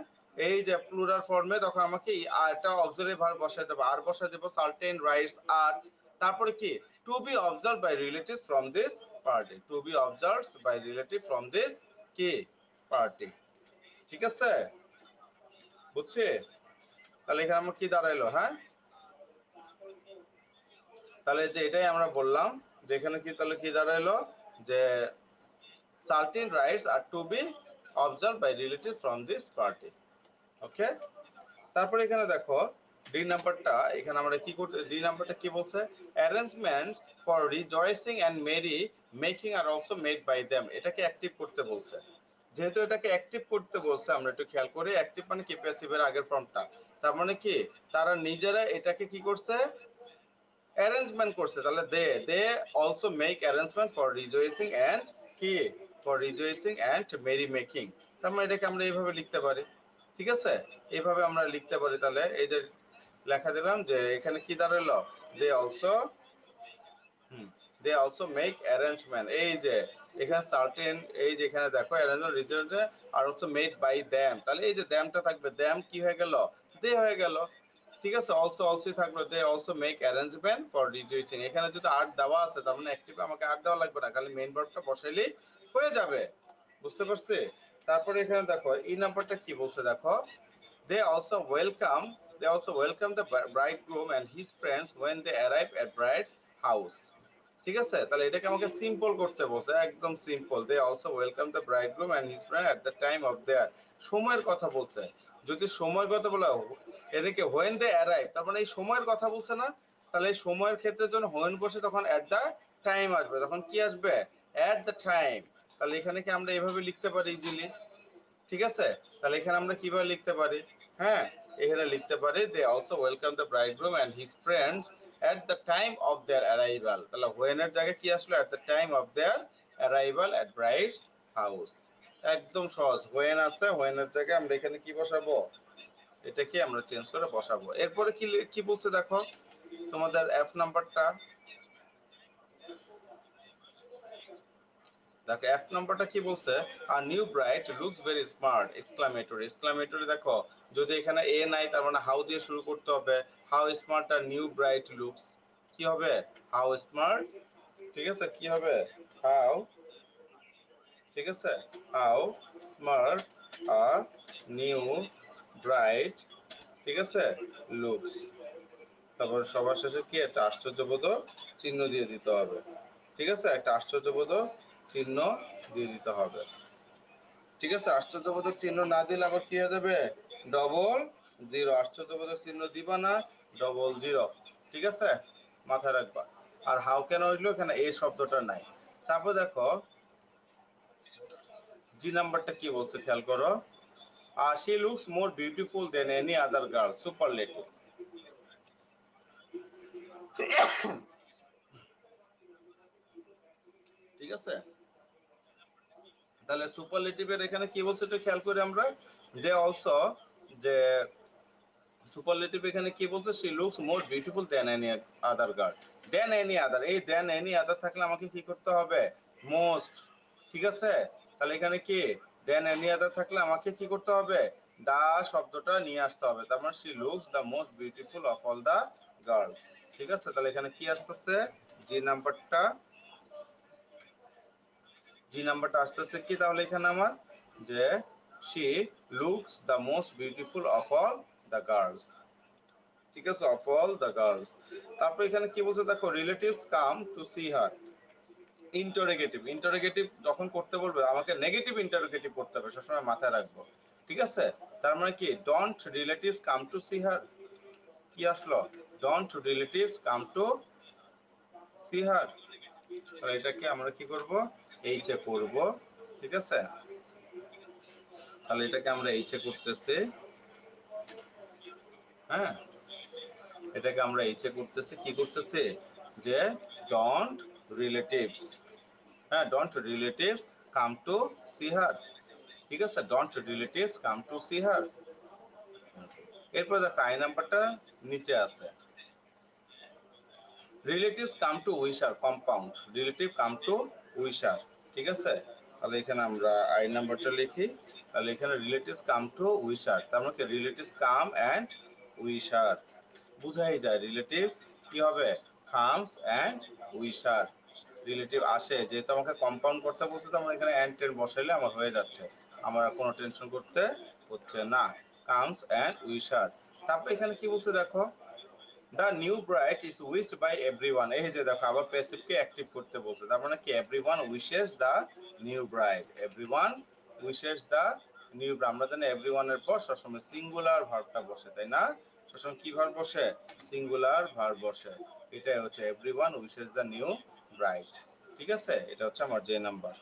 এই যে প্লুরাল ফর্মে, তখন আমাকে একটা অক্সিলারি ভার্ব বসাই দেব, আর বসাই দেব সার্টেন রাইটস আর। তারপরে কি, to be observe by relative from this party, to be observe by relative from this কি পার্টি। ঠিক আছে, বুঝছি? তাহলে এখানে আমার কি দাঁড়াইলো? হ্যাঁ, তাহলে যে এটাই আমরা বললাম যে এখানে কি, তাহলে কি দাঁড়াইলো যে certain rights are to be observe by relative from this party. Okay, তারপরে এখানে দেখো ডি নাম্বারটা, এখানে আমরা কি করতে, ডি নাম্বারটা কি বলছে? Arrangements for rejoicing and merry making are also made by them. এটাকে অ্যাক্টিভ করতে বলছে। যেহেতু এটাকে অ্যাক্টিভ করতে বলছে, আমরা একটু খেয়াল করি, অ্যাক্টিভ মানে কি, প্যাসিভের আগের ফর্মটা। তার মানে কি, তারা নিজেরা এটাকে কি করছে? অ্যারেঞ্জমেন্ট করছে। তাহলে they also make arrangement for rejoicing and কি, for rejoicing and merry making. তার মানে এটাকে আমরা এইভাবে লিখতে পারি। ঠিক আছে, এইভাবে আমরা লিখতে পারি। তাহলে এই যে লেখা দিলাম যে এখানে কি দাঁড়ালো? They also, they also make arrangement, এই যে এখানে সার্টেন, এই যে এখানে দেখো arrangement rejoicing are also made by them, তাহলে এই যে দ্যামটা থাকবে, দ্যাম কি হয়ে গেল? দে হয়ে গেল। ঠিক আছে, অলসো থাকলো, they also make arrangement for rejoicing. এখানে যদি আর দেওয়া আছে তার মানে অ্যাক্টিভে আমাকে আর দেওয়া লাগবে না, খালি মেইন ভার্বটা বসাইলেই হয়ে যাবে। বুঝতে পারছি? তারপরে এখানে দেখো এই নাম্বারটা কি বলছে দেখো, they also welcome they also welcome the bridegroom and his friends when they arrive at bride's house. ঠিক আছে, তাহলে এটাকে আমাকে সিম্পল করতে বলছে, একদম simple. They also welcome the bridegroom and his friend at the time of their, সময়ের কথা বলছে। যদি সময়ের কথা বলা, এদিকে হোয়েন দে অ্যারাইভ, তার মানে এই সময়ের কথা বলছে না, তাহলে এই সময়ের ক্ষেত্রে যখন হোয়েন বসে তখন এট দ্য টাইম আসবে, তখন কি আসবে? এট দ্য টাইম। তাহলে এখানে কি আমরা এভাবে লিখতে পারি ইজিলি? ঠিক আছে, তাহলে এখানে আমরা কিভাবে লিখতে পারি? হ্যাঁ, এখানে লিখতে পারি they also welcome the bridegroom and his friends at the time of their arrival. তাহলে হোয়েন এর জায়গায় কি আসলো? At the time of their arrival at bride's house. একদম সহজ, হোয়েন আছে, হোয়েন এর জায়গায় আমরা এখানে কি বসাবো? এটাকে আমরা চেঞ্জ করে বসাবো। এরপরে কি বলছে দেখো, তোমাদের এফ নাম্বারটা দেখো, এফ নাম্বারটা কি বলছে, আর new bride looks very smart exclamatory. Exclamatory দেখো, যদি এখানে এ নাই তার মানে হাউ দিয়ে শুরু করতে হবে। How smart are new bride looks, কি হবে হাউ স্মার্ট, ঠিক আছে, কি হবে হাউ, ঠিক আছে, how smart are new bride, ঠিক আছে, লুকস। তারপর সবার শেষে কি একটা আশ্চর্যবোধক চিহ্ন দিয়ে দিতে হবে, ঠিক আছে, একটা আশ্চর্যবোধক চিহ্ন দিয়ে দিতে হবে, ঠিক আছে। আশ্চর্যবোধক চিহ্ন না দিলে আবার কি হয়ে যাবে, ডবল জিরো। আশ্চর্যবোধক চিহ্ন দিবা না, ডবল জিরো, ঠিক আছে, মাথায় রাখবা। আর হাউ কেন হইলো, এখানে এই শব্দটা নাই। তারপর দেখো জি নাম্বারটা কি বলছে, খেয়াল করো, she looks more beautiful than any other girl, superlative, ঠিক আছে। তাহলে সুপারলেটিভের এখানে কি বলছে একটু খেয়াল করি আমরা, দে অলসো, যে সুপারলেটিভ এখানে কি বলছে, she looks more beautiful than any other girl, than any other, এই than any other থাকলে আমাকে কি করতে হবে, most, ঠিক আছে। তাহলে এখানে কি than any other থাকলে আমাকে কি করতে হবে, দা শব্দটা নিয়ে আসতে হবে, তার মানে she looks the most beautiful of all the girls, ঠিক আছে। তাহলে এখানে কি আসতেছে, জি নাম্বারটা, জি নাম্বারটা আসতেছে কি তাহলে এখানে আমার, যে she looks the most beautiful of all the girls, ঠিক আছে, of all the girls। তারপর এখানে কি বলছে দেখো, relatives come to see her, interrogative. Interrogative যখন করতে বলবে আমাকে নেগেটিভ ইন্টারোগেটিভ করতে হবে, সবসময় মাথায় রাখবো, ঠিক আছে। তার মানে কি, don't relatives come to see her, কি আসলো, don't relatives come to see her. তাহলে এটাকে আমরা কি করব, এইচ এ করব, ঠিক আছে। তাহলে এটাকে আমরা এইচ এ করতেছি, হ্যাঁ, এটাকে আমরা এইচ এ করতেছি, কি করতেছি, যে ডোন্ট রিলেটিভস, হ্যাঁ, don't relatives come to see her, ঠিক আছে, don't relatives come to see her. এরপর দেখো আই নাম্বারটা নিচে আছে, relatives come to wish her compound, relative come to wish her, ঠিক আছে। তাহলে এখানে আমরা আই নাম্বারটা লিখি, তাহলে এখানে relatives come to wish her, তার মানে relatives come and wish her, বুঝাই যায় রিলেটিভস কি হবে, comes and wish her, relative আসে, যেহেতু আমাকে কম্পাউন্ড করতে বলছে তো আমরা এখানে এন্ড টেন বসাইলে আমার হয়ে যাচ্ছে, আমার আর কোনো টেনশন করতে হচ্ছে না, কামস এন্ড উইশ হার। তারপর এখানে কি বলছে দেখো, the new bright is wished by everyone, এই যে দেখো আবার প্যাসিভকে অ্যাক্টিভ করতে বলছে, তার মানে কি everyone wishes the new bride, everyone wishes the new bride. আমরা জানি এভরিওয়ান এর পর সবসময় সিঙ্গুলার ভার্বটা বসে, তাই না, সবসময় কি ভার্ব বসে, সিঙ্গুলার ভার্ব বসে, এটাই হচ্ছে everyone wishes the new bride, ঠিক আছে। এটা হচ্ছে আমার যে নাম্বার।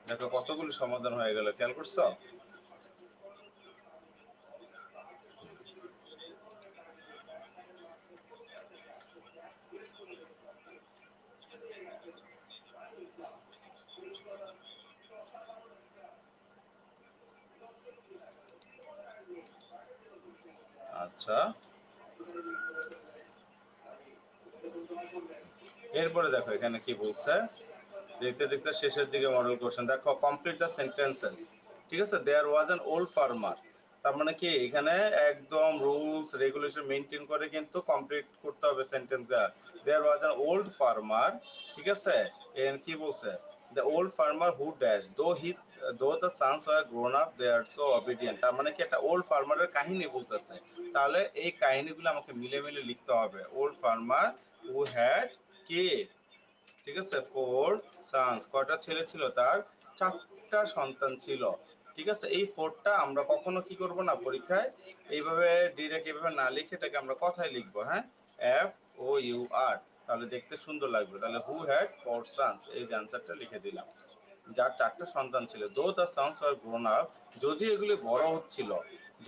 দেখো কতগুলি সমাধান হয়ে গেল, খেয়াল করছো। আচ্ছা, এরপরে দেখো এখানে কি বলছে, দেখতে দেখতে শেষের দিকে মডেল কোশ্চেন দেখো, কমপ্লিট দ্য সেন্টেন্সেস, ঠিক আছে। দেয়ার ওয়াজ অ্যান ওল্ড ফার্মার, তার মানে কি এখানে একদম রুলস রেগুলেশন মেনটেন করে কিন্তু কমপ্লিট করতে হবে সেন্টেন্সটা। There was an old farmer, ঠিক আছে, এন্ড কি বলছে, the old farmer who dash though the sons were grown up they are so obedient, তার মানে কি একটা ওল্ড ফার্মারের কাহিনী বলতেছে, তাহলে এই কাহিনীগুলো আমাকে মিলে মিলে লিখতে হবে। ওল্ড ফার্মার হু হ্যাড কি, ঠিক আছে, ফোর সানস, কয়টা ছেলে ছিল তার, চারটা সন্তান ছিল, ঠিক আছে। এই ফোরটা আমরা কখনো কি করব না পরীক্ষায় এইভাবে ডিরেক্ট এইভাবে না লিখে এটাকে আমরা কথায় লিখবো, হ্যাঁ, এফ ও ইউ আর, তাহলে দেখতে সুন্দর লাগবে। তাহলে হু হ্যাড ফোর সানস, এই যে আনসারটা লিখে দিলাম, যার চারটা সন্তান ছিল, though the sons are grown up, যদিও এগুলি বড় হচ্ছিল,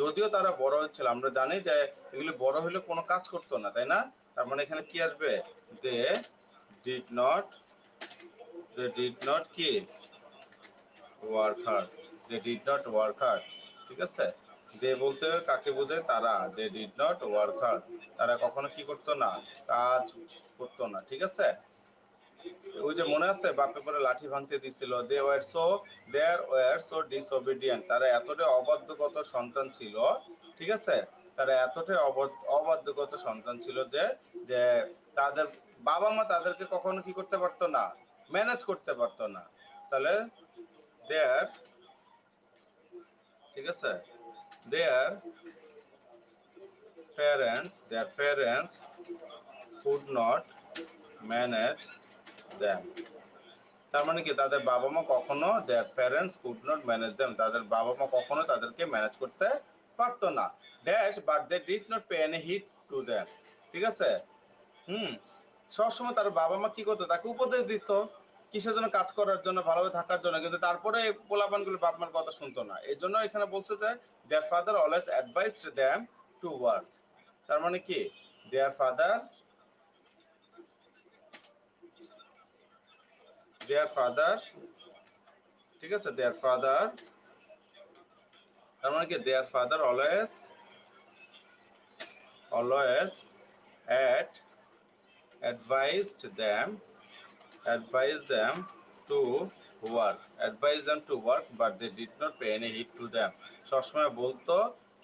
যদিও তারা বড় হচ্ছিল, আমরা জানি যে এগুলি বড় হলে কোনো কাজ করতো না, তাই না, তার মানে এখানে কি আসবে, they did not, they did not কি work hard, they did not work hard, ঠিক আছে। দে বলতে কাকে বোঝায়? তারা। They did not work hard, তারা কখনো কি করতো না? কাজ করতো না। ঠিক আছে, ওই যে মনে আছে বাপে পরে লাঠি ভাঙতে দিছিল, দেয়ার সো ডিসওবিডিয়েন্ট, তারা এতটাই অবাধ্যগত সন্তান ছিল। ঠিক আছে, তারা এতটাই অবাধ্যগত সন্তান ছিল যে যে তাদের বাবা মা তাদেরকে কখনো কি করতে পারতো না? ম্যানেজ করতে পারতো না। তাহলে দেয়ার, ঠিক আছে, দেয়ার parents could not manage them, তার মানে কি তাদের বাবা মা কখনো their parents could not manage them, তাদের বাবা মা কখনো তাদেরকে ম্যানেজ করতে পারতো না। Dash but they did not pay any heed to them, ঠিক আছে। হুম, সবসময় তার বাবা মা কি করতো? তাকে উপদেশ দিত কিসের জন্য? কাজ করার জন্য, ভালোভাবে থাকার জন্য। কিন্তু তারপরে পোলাপানগুলো বাপ মার কথা শুনতো না। এই জন্য এখানে বলছে যে their father always advised them to work, তার মানে কি their father ঠিক আছে, দেয়ার ফাদার, তার মানে কি their father always at advised them to work but they did not pay any heed to them, সবসময় বলতো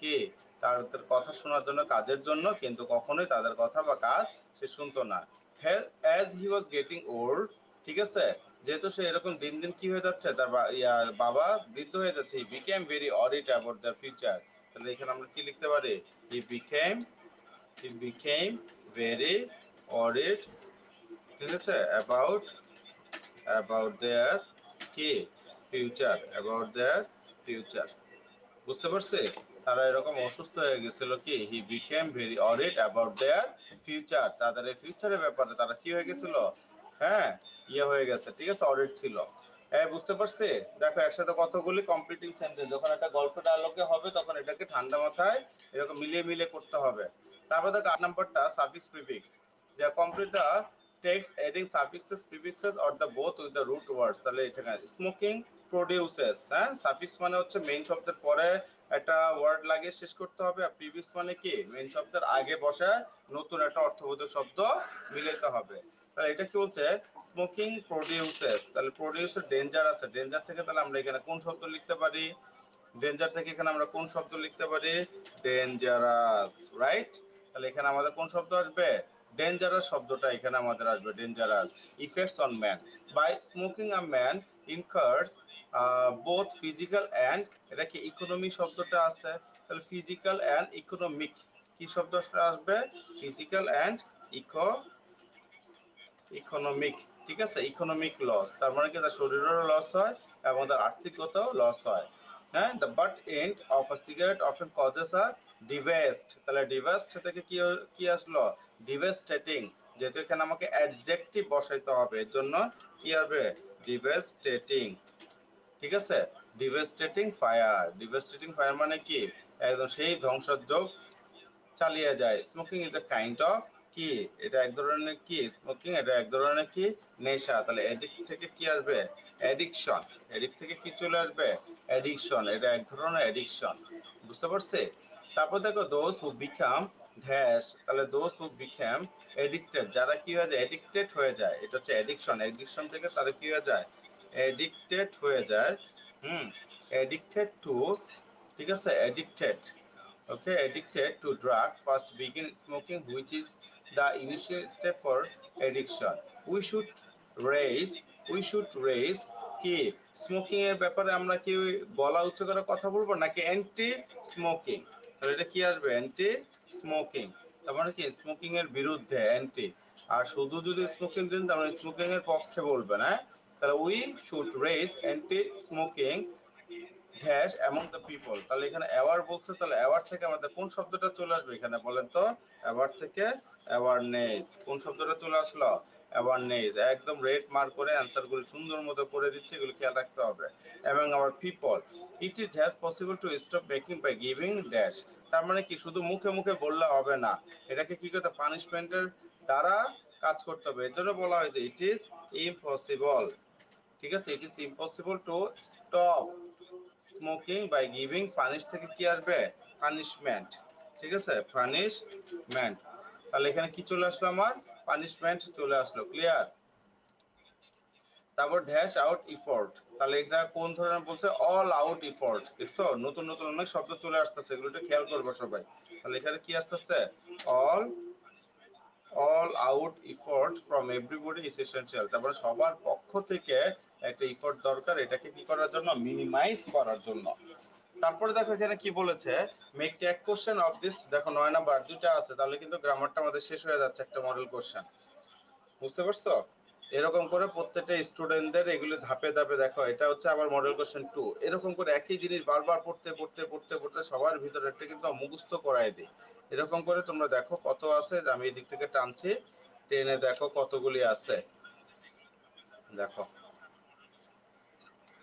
কি তাদের কথা শোনার জন্য, কাজের জন্য, কিন্তু কখনোই তাদের কথা বা কাজ সে শুনতো না। as he was getting old, ঠিক আছে, যেহেতু সে এরকম দিন দিন কি হয়ে যাচ্ছে, তার বাবা বৃদ্ধ হয়ে যাচ্ছে, he became very worried about their future, তাহলে এখানে আমরা কি লিখতে পারি? he became very worried, ঠিক আছে, about their কি ফিউচার, বুঝতে পারছি? তারা এরকম অসুস্থ হয়ে গেছিল কি, he became very অরিড about their future, তাদের এই ফিউচারের ব্যাপারে তারা কি হয়ে গেছিল? হ্যাঁ, ইয়ে হয়ে গেছে, ঠিক আছে, অরিড ছিল। হ্যাঁ, বুঝতে পারছি? দেখো একসাথে কতগুলি কমপ্লিটিং সেন্টেন্স, যখন একটা গল্পটা আলোকে হবে তখন এটাকে ঠান্ডা মাথায় এরকম মিলিয়ে মিলিয়ে করতে হবে। তারপর দেখো 8 নাম্বারটা সাফিক্স প্রিফিক্স, যে complete the text adding suffixes prefixes or the both with the root words, তাহলে এখানে স্মোকিং প্রোডিউসেস, হ্যাঁ, সাফিক্স মানে হচ্ছে মেইন শব্দের পরে একটা ওয়ার্ড লাগিয়ে শেষ করতে হবে, আর প্রিফিক্স মানে কি মেইন শব্দের আগে বসে নতুন একটা অর্থবোধক শব্দ মিলাইতে হবে। তাহলে এটা কি বলছে? স্মোকিং প্রোডিউসেস, তাহলে প্রোডিউসের ডেঞ্জার আছে, ডেঞ্জার থেকে তাহলে আমরা এখানে কোন শব্দ লিখতে পারি? ডেঞ্জার থেকে এখানে আমরা কোন শব্দ লিখতে পারি? Dangerous, right. তাহলে এখানে আমাদের কোন শব্দ আসবে? ডেঞ্জারাস শব্দটা এখানে আমাদের আসবে, dangerous. Effects on man, by smoking a man incurs both physical and, এটা কি ইকোনমি শব্দটা আছে, তাহলে ফিজিক্যাল অ্যান্ড ইকোনমিক, কি শব্দটা আসবে? ফিজিক্যাল অ্যান্ড ইকোনমিক, ঠিক আছে, ইকোনমিক লস, তার মানে কি তার শরীরেরও লস হয় এবং তার আর্থিকগতও লস হয়। হ্যাঁ, the butt end of a cigarette often causes a divest, তাহলে ডিভেস্ট থেকে কি কি আসলো? ডিভেস্টেটিং, যেহেতু এখানে আমাকে অ্যাডজেক্টিভ বসাইতে হবে এর জন্য কি হবে? ডিভেস্টেটিং, ঠিক আছে, ডিভেস্টেটিং ফায়ার মানে কি একদম সেই ধ্বংসযজ্ঞ চালিয়ে যায়। Smoking is a kind of কি, এটা এক ধরনের কি, স্মোকিং এটা এক ধরনের কি নেশা, তাহলে এডিক্ট থেকে কি আসবে? অ্যাডিকশন, এডিক্ট থেকে কি চলে আসবে? অ্যাডিকশন, এটা এক ধরনের অ্যাডিকশন, বুঝতে পারছি? তারপর দেখো দোজ হু বিকাম ড্যাশ, তাহলে দোজ হু বিকাম এডিক্টেড, যারা কি হয়ে যায়? এডিক্টেড হয়ে যায়, এটা হচ্ছে অ্যাডিকশন, অ্যাডিকশন থেকে তারা কি হয়ে যায়? এডিক্টেড হয়ে যায়। হুম, এডিক্টেড টু, ঠিক আছে, addicted, okay, addicted to drug first begin smoking, which is the initial step for addiction. We should raise কি স্মোকিং এর ব্যাপারে আমরা কি গলা উচ্চ করে কথা বলবো নাকি অ্যান্টি স্মোকিং? তাহলে এটা কি আসবে? অ্যান্টি স্মোকিং, তার মানে কি স্মোকিং এর বিরুদ্ধে, অ্যান্টি। আর শুধু যদি স্মোকিং দিন তার মানে স্মোকিং এর পক্ষে বলবেন, হ্যাঁ। তাহলে we should raise anti smoking dash among the people, তাহলে এখানে অ্যাওয়ার বলছে, তাহলে অ্যাওয়ার থেকে আমাদের কোন শব্দটা চলে আসবে এখানে বলেন তো? অ্যাওয়ার থেকে অ্যাওয়ারনেস, কোন শব্দটা চলে আসলো? অ্যাওয়ারনেস, একদম রেড মার্ক করে অ্যান্সার গুলো সুন্দর মতো করে দিচ্ছে, এগুলো খেয়াল রাখতে হবে। এবং our people, it is has possible to stop making by giving dash, তার মানে কি শুধু মুখে মুখে বললে হবে না, এটাকে কি করতে? পানিশমেন্টের দ্বারা কাজ করতে হবে। এর জন্য বলা হয়েছে ইট ইজ ইম্পসিবল, ঠিক আছে, it is impossible to stop smoking by giving, punish থেকে কি আসবে পানিশমেন্ট, ঠিক আছে পানিশমেন্ট। তাহলে এখানে কি চলে আসলো আমার পানিশমেন্ট চলে আসলো, ক্লিয়ার। তারপর ড্যাশ আউট ইফোর্ট, তাহলে এটা কোন ধরনের বলছে অল আউট ইফোর্ট, দেখছো নতুন নতুন অনেক শব্দ চলে আসতেছে, এগুলো একটু খেয়াল করবে সবাই। তাহলে এখানে কি আসতেছে all out effort from everybody is essential, তারপরে সবার পক্ষ থেকে একটা ইফোর্ট দরকার এটাকে কি করার জন্য মিনিমাইজ করার জন্য। তারপরে দেখো এখানে কি বলেছে make tag question of this, দেখো 9 নাম্বার দুইটা আছে, তাহলে কিন্তু গ্রামারটা আমাদের শেষ হয়ে যাচ্ছে একটা মডেল কোশ্চেন, বুঝতে পারছো। এরকম করে প্রত্যেকটা স্টুডেন্টদের এগুলো ধাপে ধাপে দেখো, এটা হচ্ছে আবার মডেল কোশ্চেন 2, এরকম করে একই জিনিস বারবার পড়তে পড়তে পড়তে পড়তে সবার ভিতরে একটা কিন্তু মুখস্থ করায় দিই। এরকম করে তোমরা দেখো কত আছে, আমি এই দিক থেকে টানছি, টেনে দেখো কতগুলি আছে, দেখো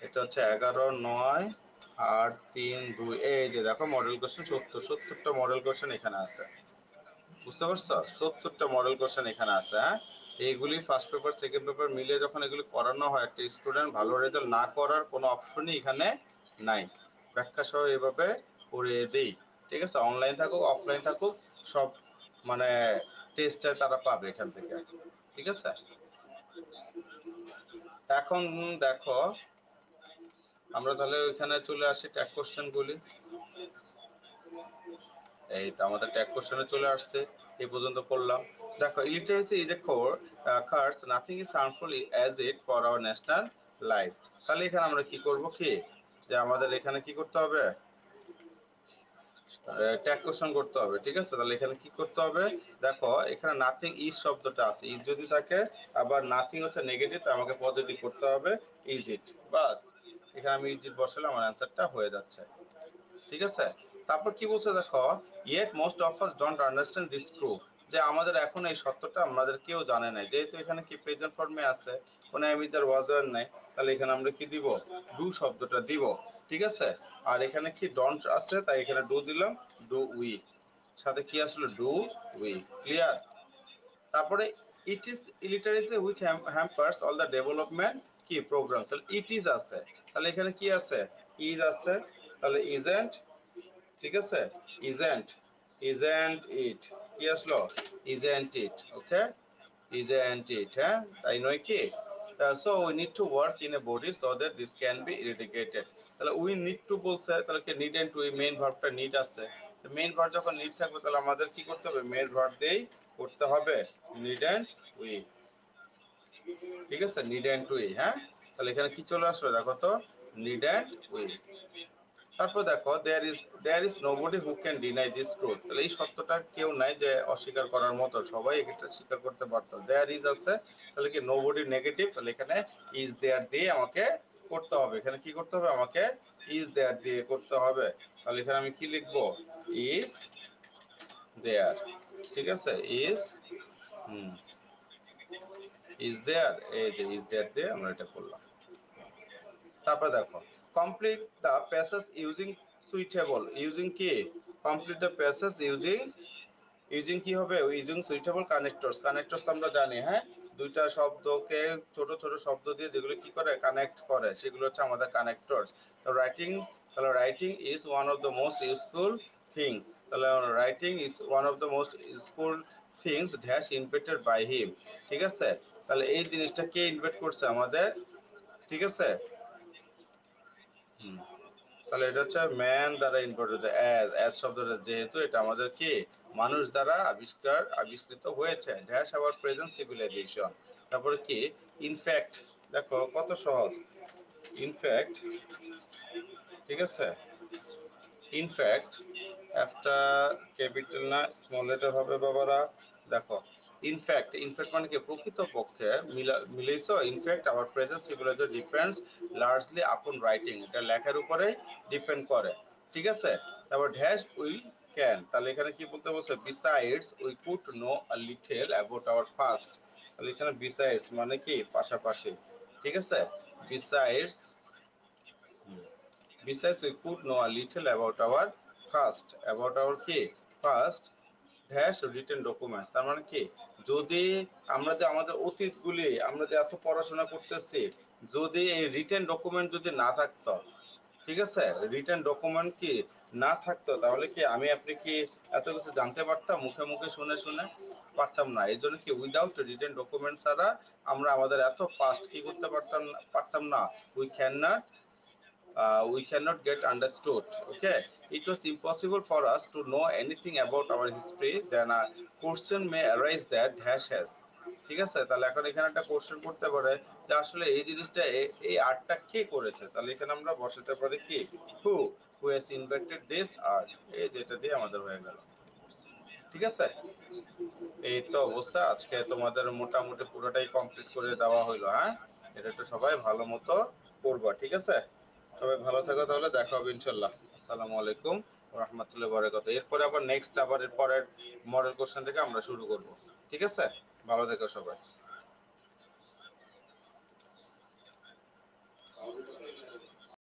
এটা হচ্ছে 11, 9, 8, 3, 2, এই যে দেখো মডেল কোশ্চেন 70টা মডেল কোশ্চেন এখানে আছে, বুঝতে পারছো 70টা মডেল কোশ্চেন এখানে আছে। হ্যাঁ, এইগুলি ফার্স্ট পেপার সেকেন্ড পেপার মিলিয়ে যখন এগুলি করানো হয় একটা স্টুডেন্ট ভালো রেজাল্ট না করার কোনো অপশনই এখানে নাই, ব্যাখ্যা সহ এভাবে করে দেই, ঠিক আছে। অনলাইন থাকুক অফলাইন থাকুক সব মানে টেস্টে তারা পাবে এখান থেকে, ঠিক আছে। এখন দেখো আমরা তাহলে ওইখানে চলে আসি ট্যাগ কোশ্চেন গুলি, এই তো আমাদের ট্যাগ কোশ্চেনে চলে আসছে, এই পর্যন্ত পড়লাম। দেখো illiteracy is a core curse nothing is harmful as it for our national life, তাহলে এখানে আমরা কি করব কি যে আমাদের এখানে কি করতে হবে ট্যাগ কোশ্চেন করতে হবে, ঠিক আছে। তাহলে এখানে কি করতে হবে দেখো এখানে নাথিং ইজ শব্দটা আছে, ইজ যদি থাকে আবার নাথিং হচ্ছে নেগেটিভ, তো আমাকে পজিটিভ করতে হবে ইজ ইট, বাস এখানে আমি ইজ ইট বসালে আমার অ্যান্সারটা হয়ে যাচ্ছে, ঠিক আছে। তারপর কি বলছে দেখো yet most of us don't understand this true, যে আমাদের এখন এই সত্যটা আমাদের কেউ জানে না, যেহেতু এখানে কি প্রেজেন্ট ফর্মে আছে কোনো এমিটার ওয়াজার নাই, তাহলে এখানে আমরা কি দিব ডু শব্দটা দিব, ঠিক আছে। আর এখানে কি ডন্ট আছে তাই এখানে ডু দিলাম, ডু উই, সাথে কি আসলে ডু উই, ক্লিয়ার। তারপরে it is illiteracy which hampers all the development কি প্রোগ্রাম, তাহলে ইট ইজ আছে, তাহলে এখানে কি আছে ইজ আছে, তাহলে ইজেন্ট, ঠিক আছে ইজেন্ট ইট, কি আসলো isn't it, okay isn't it, হ্যাঁ তাই নয় কি। So we need to work in a body so that this can be eradicated, তাহলে উই নিড টু বলছে, তাহলে কি নিড এন্ড উই মেইন ভার্বটা নিড আছে, মেইন ভার্ব যখন নিড থাকবে তাহলে আমাদের কি করতে হবে মেইন ভার্ব দিয়েই করতে হবে নিড এন্ড উই, ঠিক আছে নিড এন্ড উই, হ্যাঁ তাহলে এখানে কি চলে আসলো দেখো তো নিড এন্ড উই। তারপর দেখো there is nobody who can deny this truth, তাহলে এই সত্যটা কেউ নাই যে অস্বীকার করার মতো, সবাই এটা স্বীকার করতে পারতো, দেয়ার ইজ আছে, তাহলে কি নোবডি নেগেটিভ, তাহলে এখানে ইজ দেয়ার দিয়ে আমাকে করতে হবে, এখানে কি করতে হবে আমাকে ইজ দেয়ার দিয়ে করতে হবে, তাহলে এখানে আমি কি লিখবো ইজ দেয়ার, ঠিক আছে ইজ ইজ দেয়ার, এই যে ইজ দেয়ার দিয়ে আমরা এটা করলাম। তারপর দেখো complete the passage using suitable, using কি কমপ্লিট দ্য প্যাসেজ ইউজিং কি হবে ইউজিং সুইটেবল কানেক্টরস, কানেক্টরস তো আমরা জানি, হ্যাঁ দুইটা শব্দকে ছোট ছোট শব্দ দিয়ে যেগুলো কি করে কানেক্ট করে সেগুলো হচ্ছে আমাদের কানেক্টরস। তো writing is one of the most useful things, তাহলে writing is one of the most useful things dash invented by him, ঠিক আছে। তাহলে এই জিনিসটা কে ইনভেন্ট করছে আমাদের, ঠিক আছে। তাহলে এটা হচ্ছে ম্যান দ্বারা ইনভেন্টেড, অ্যাজ শব্দটা যেহেতু এটা আমাদের কি মানুষ দ্বারা আবিষ্কৃত হয়েছে, ড্যাশ আওয়ার প্রেজেন্ট সিভিলাইজেশন। তারপরে কি ইনফ্যাক্ট, দেখো কত সহজ ইনফ্যাক্ট, ঠিক আছে ইনফ্যাক্ট একটা ক্যাপিটাল না স্মল লেটার হবে বাবারা, দেখো ইনফ্যাক্ট মানে কি প্রকৃতপক্ষে মিলেইছো, in fact our present civilisation depends largely upon writing, এটা লেখার উপরে ডিপেন্ড করে, ঠিক আছে। তারপর ড্যাশ উই ক্যান, তাহলে এখানে কি বলতে বলছে besides we could know a little about our past, তাহলে এখানে বিসাইডস মানে কি পাশাপাশি, ঠিক আছে besides Besides, we could know a little about our কি past dash written documents, তার মানে কি যদি আমরা যে আমাদের অতীতগুলি আমরা যে এত পড়াশোনা করতেছি যদি এই রিটেন ডকুমেন্ট যদি না থাকতো, ঠিক আছে, রিটেন ডকুমেন্ট কি না থাকতো তাহলে কি আমি আপনি কি এত কিছু জানতে পারতাম? মুখে মুখে শুনে শুনে পারতাম না। এই জন্য কি উইদাউট রিটেন ডকুমেন্ট ছাড়া আমরা আমাদের এত পাস্ট কি করতে পারতাম না। We cannot get understood. Okay, it was impossible for us to know anything about our history. Then a question may arise that dash has. ঠিক আছে, তাহলে এখন এখানে একটা কোশ্চেন করতে পারে যে আসলে এই জিনিসটা এই আর্টটা কে করেছে, তাহলে এখানে আমরা বসাতে পারি কি who has invented this art, এই যেটা দিয়ে আমাদের হয়ে গেল। ঠিক আছে, এই তো অবস্থা। আজকে তোমাদের মোটামুটি পুরোটাই কমপ্লিট করে দেওয়া হলো। হ্যাঁ, এটা একটু সবাই ভালো মতো করবা। ঠিক আছে, সবাই ভালো থাকো, তাহলে দেখা হবে ইনশাল্লাহ। আসসালামু আলাইকুম ওয়া রাহমাতুল্লাহি ওয়া বারাকাতুহু। এরপরে আবার নেক্সট আবার এর পরের মডেল কোশ্চেন থেকে আমরা শুরু করব। ঠিক আছে, ভালো থেকো সবাই।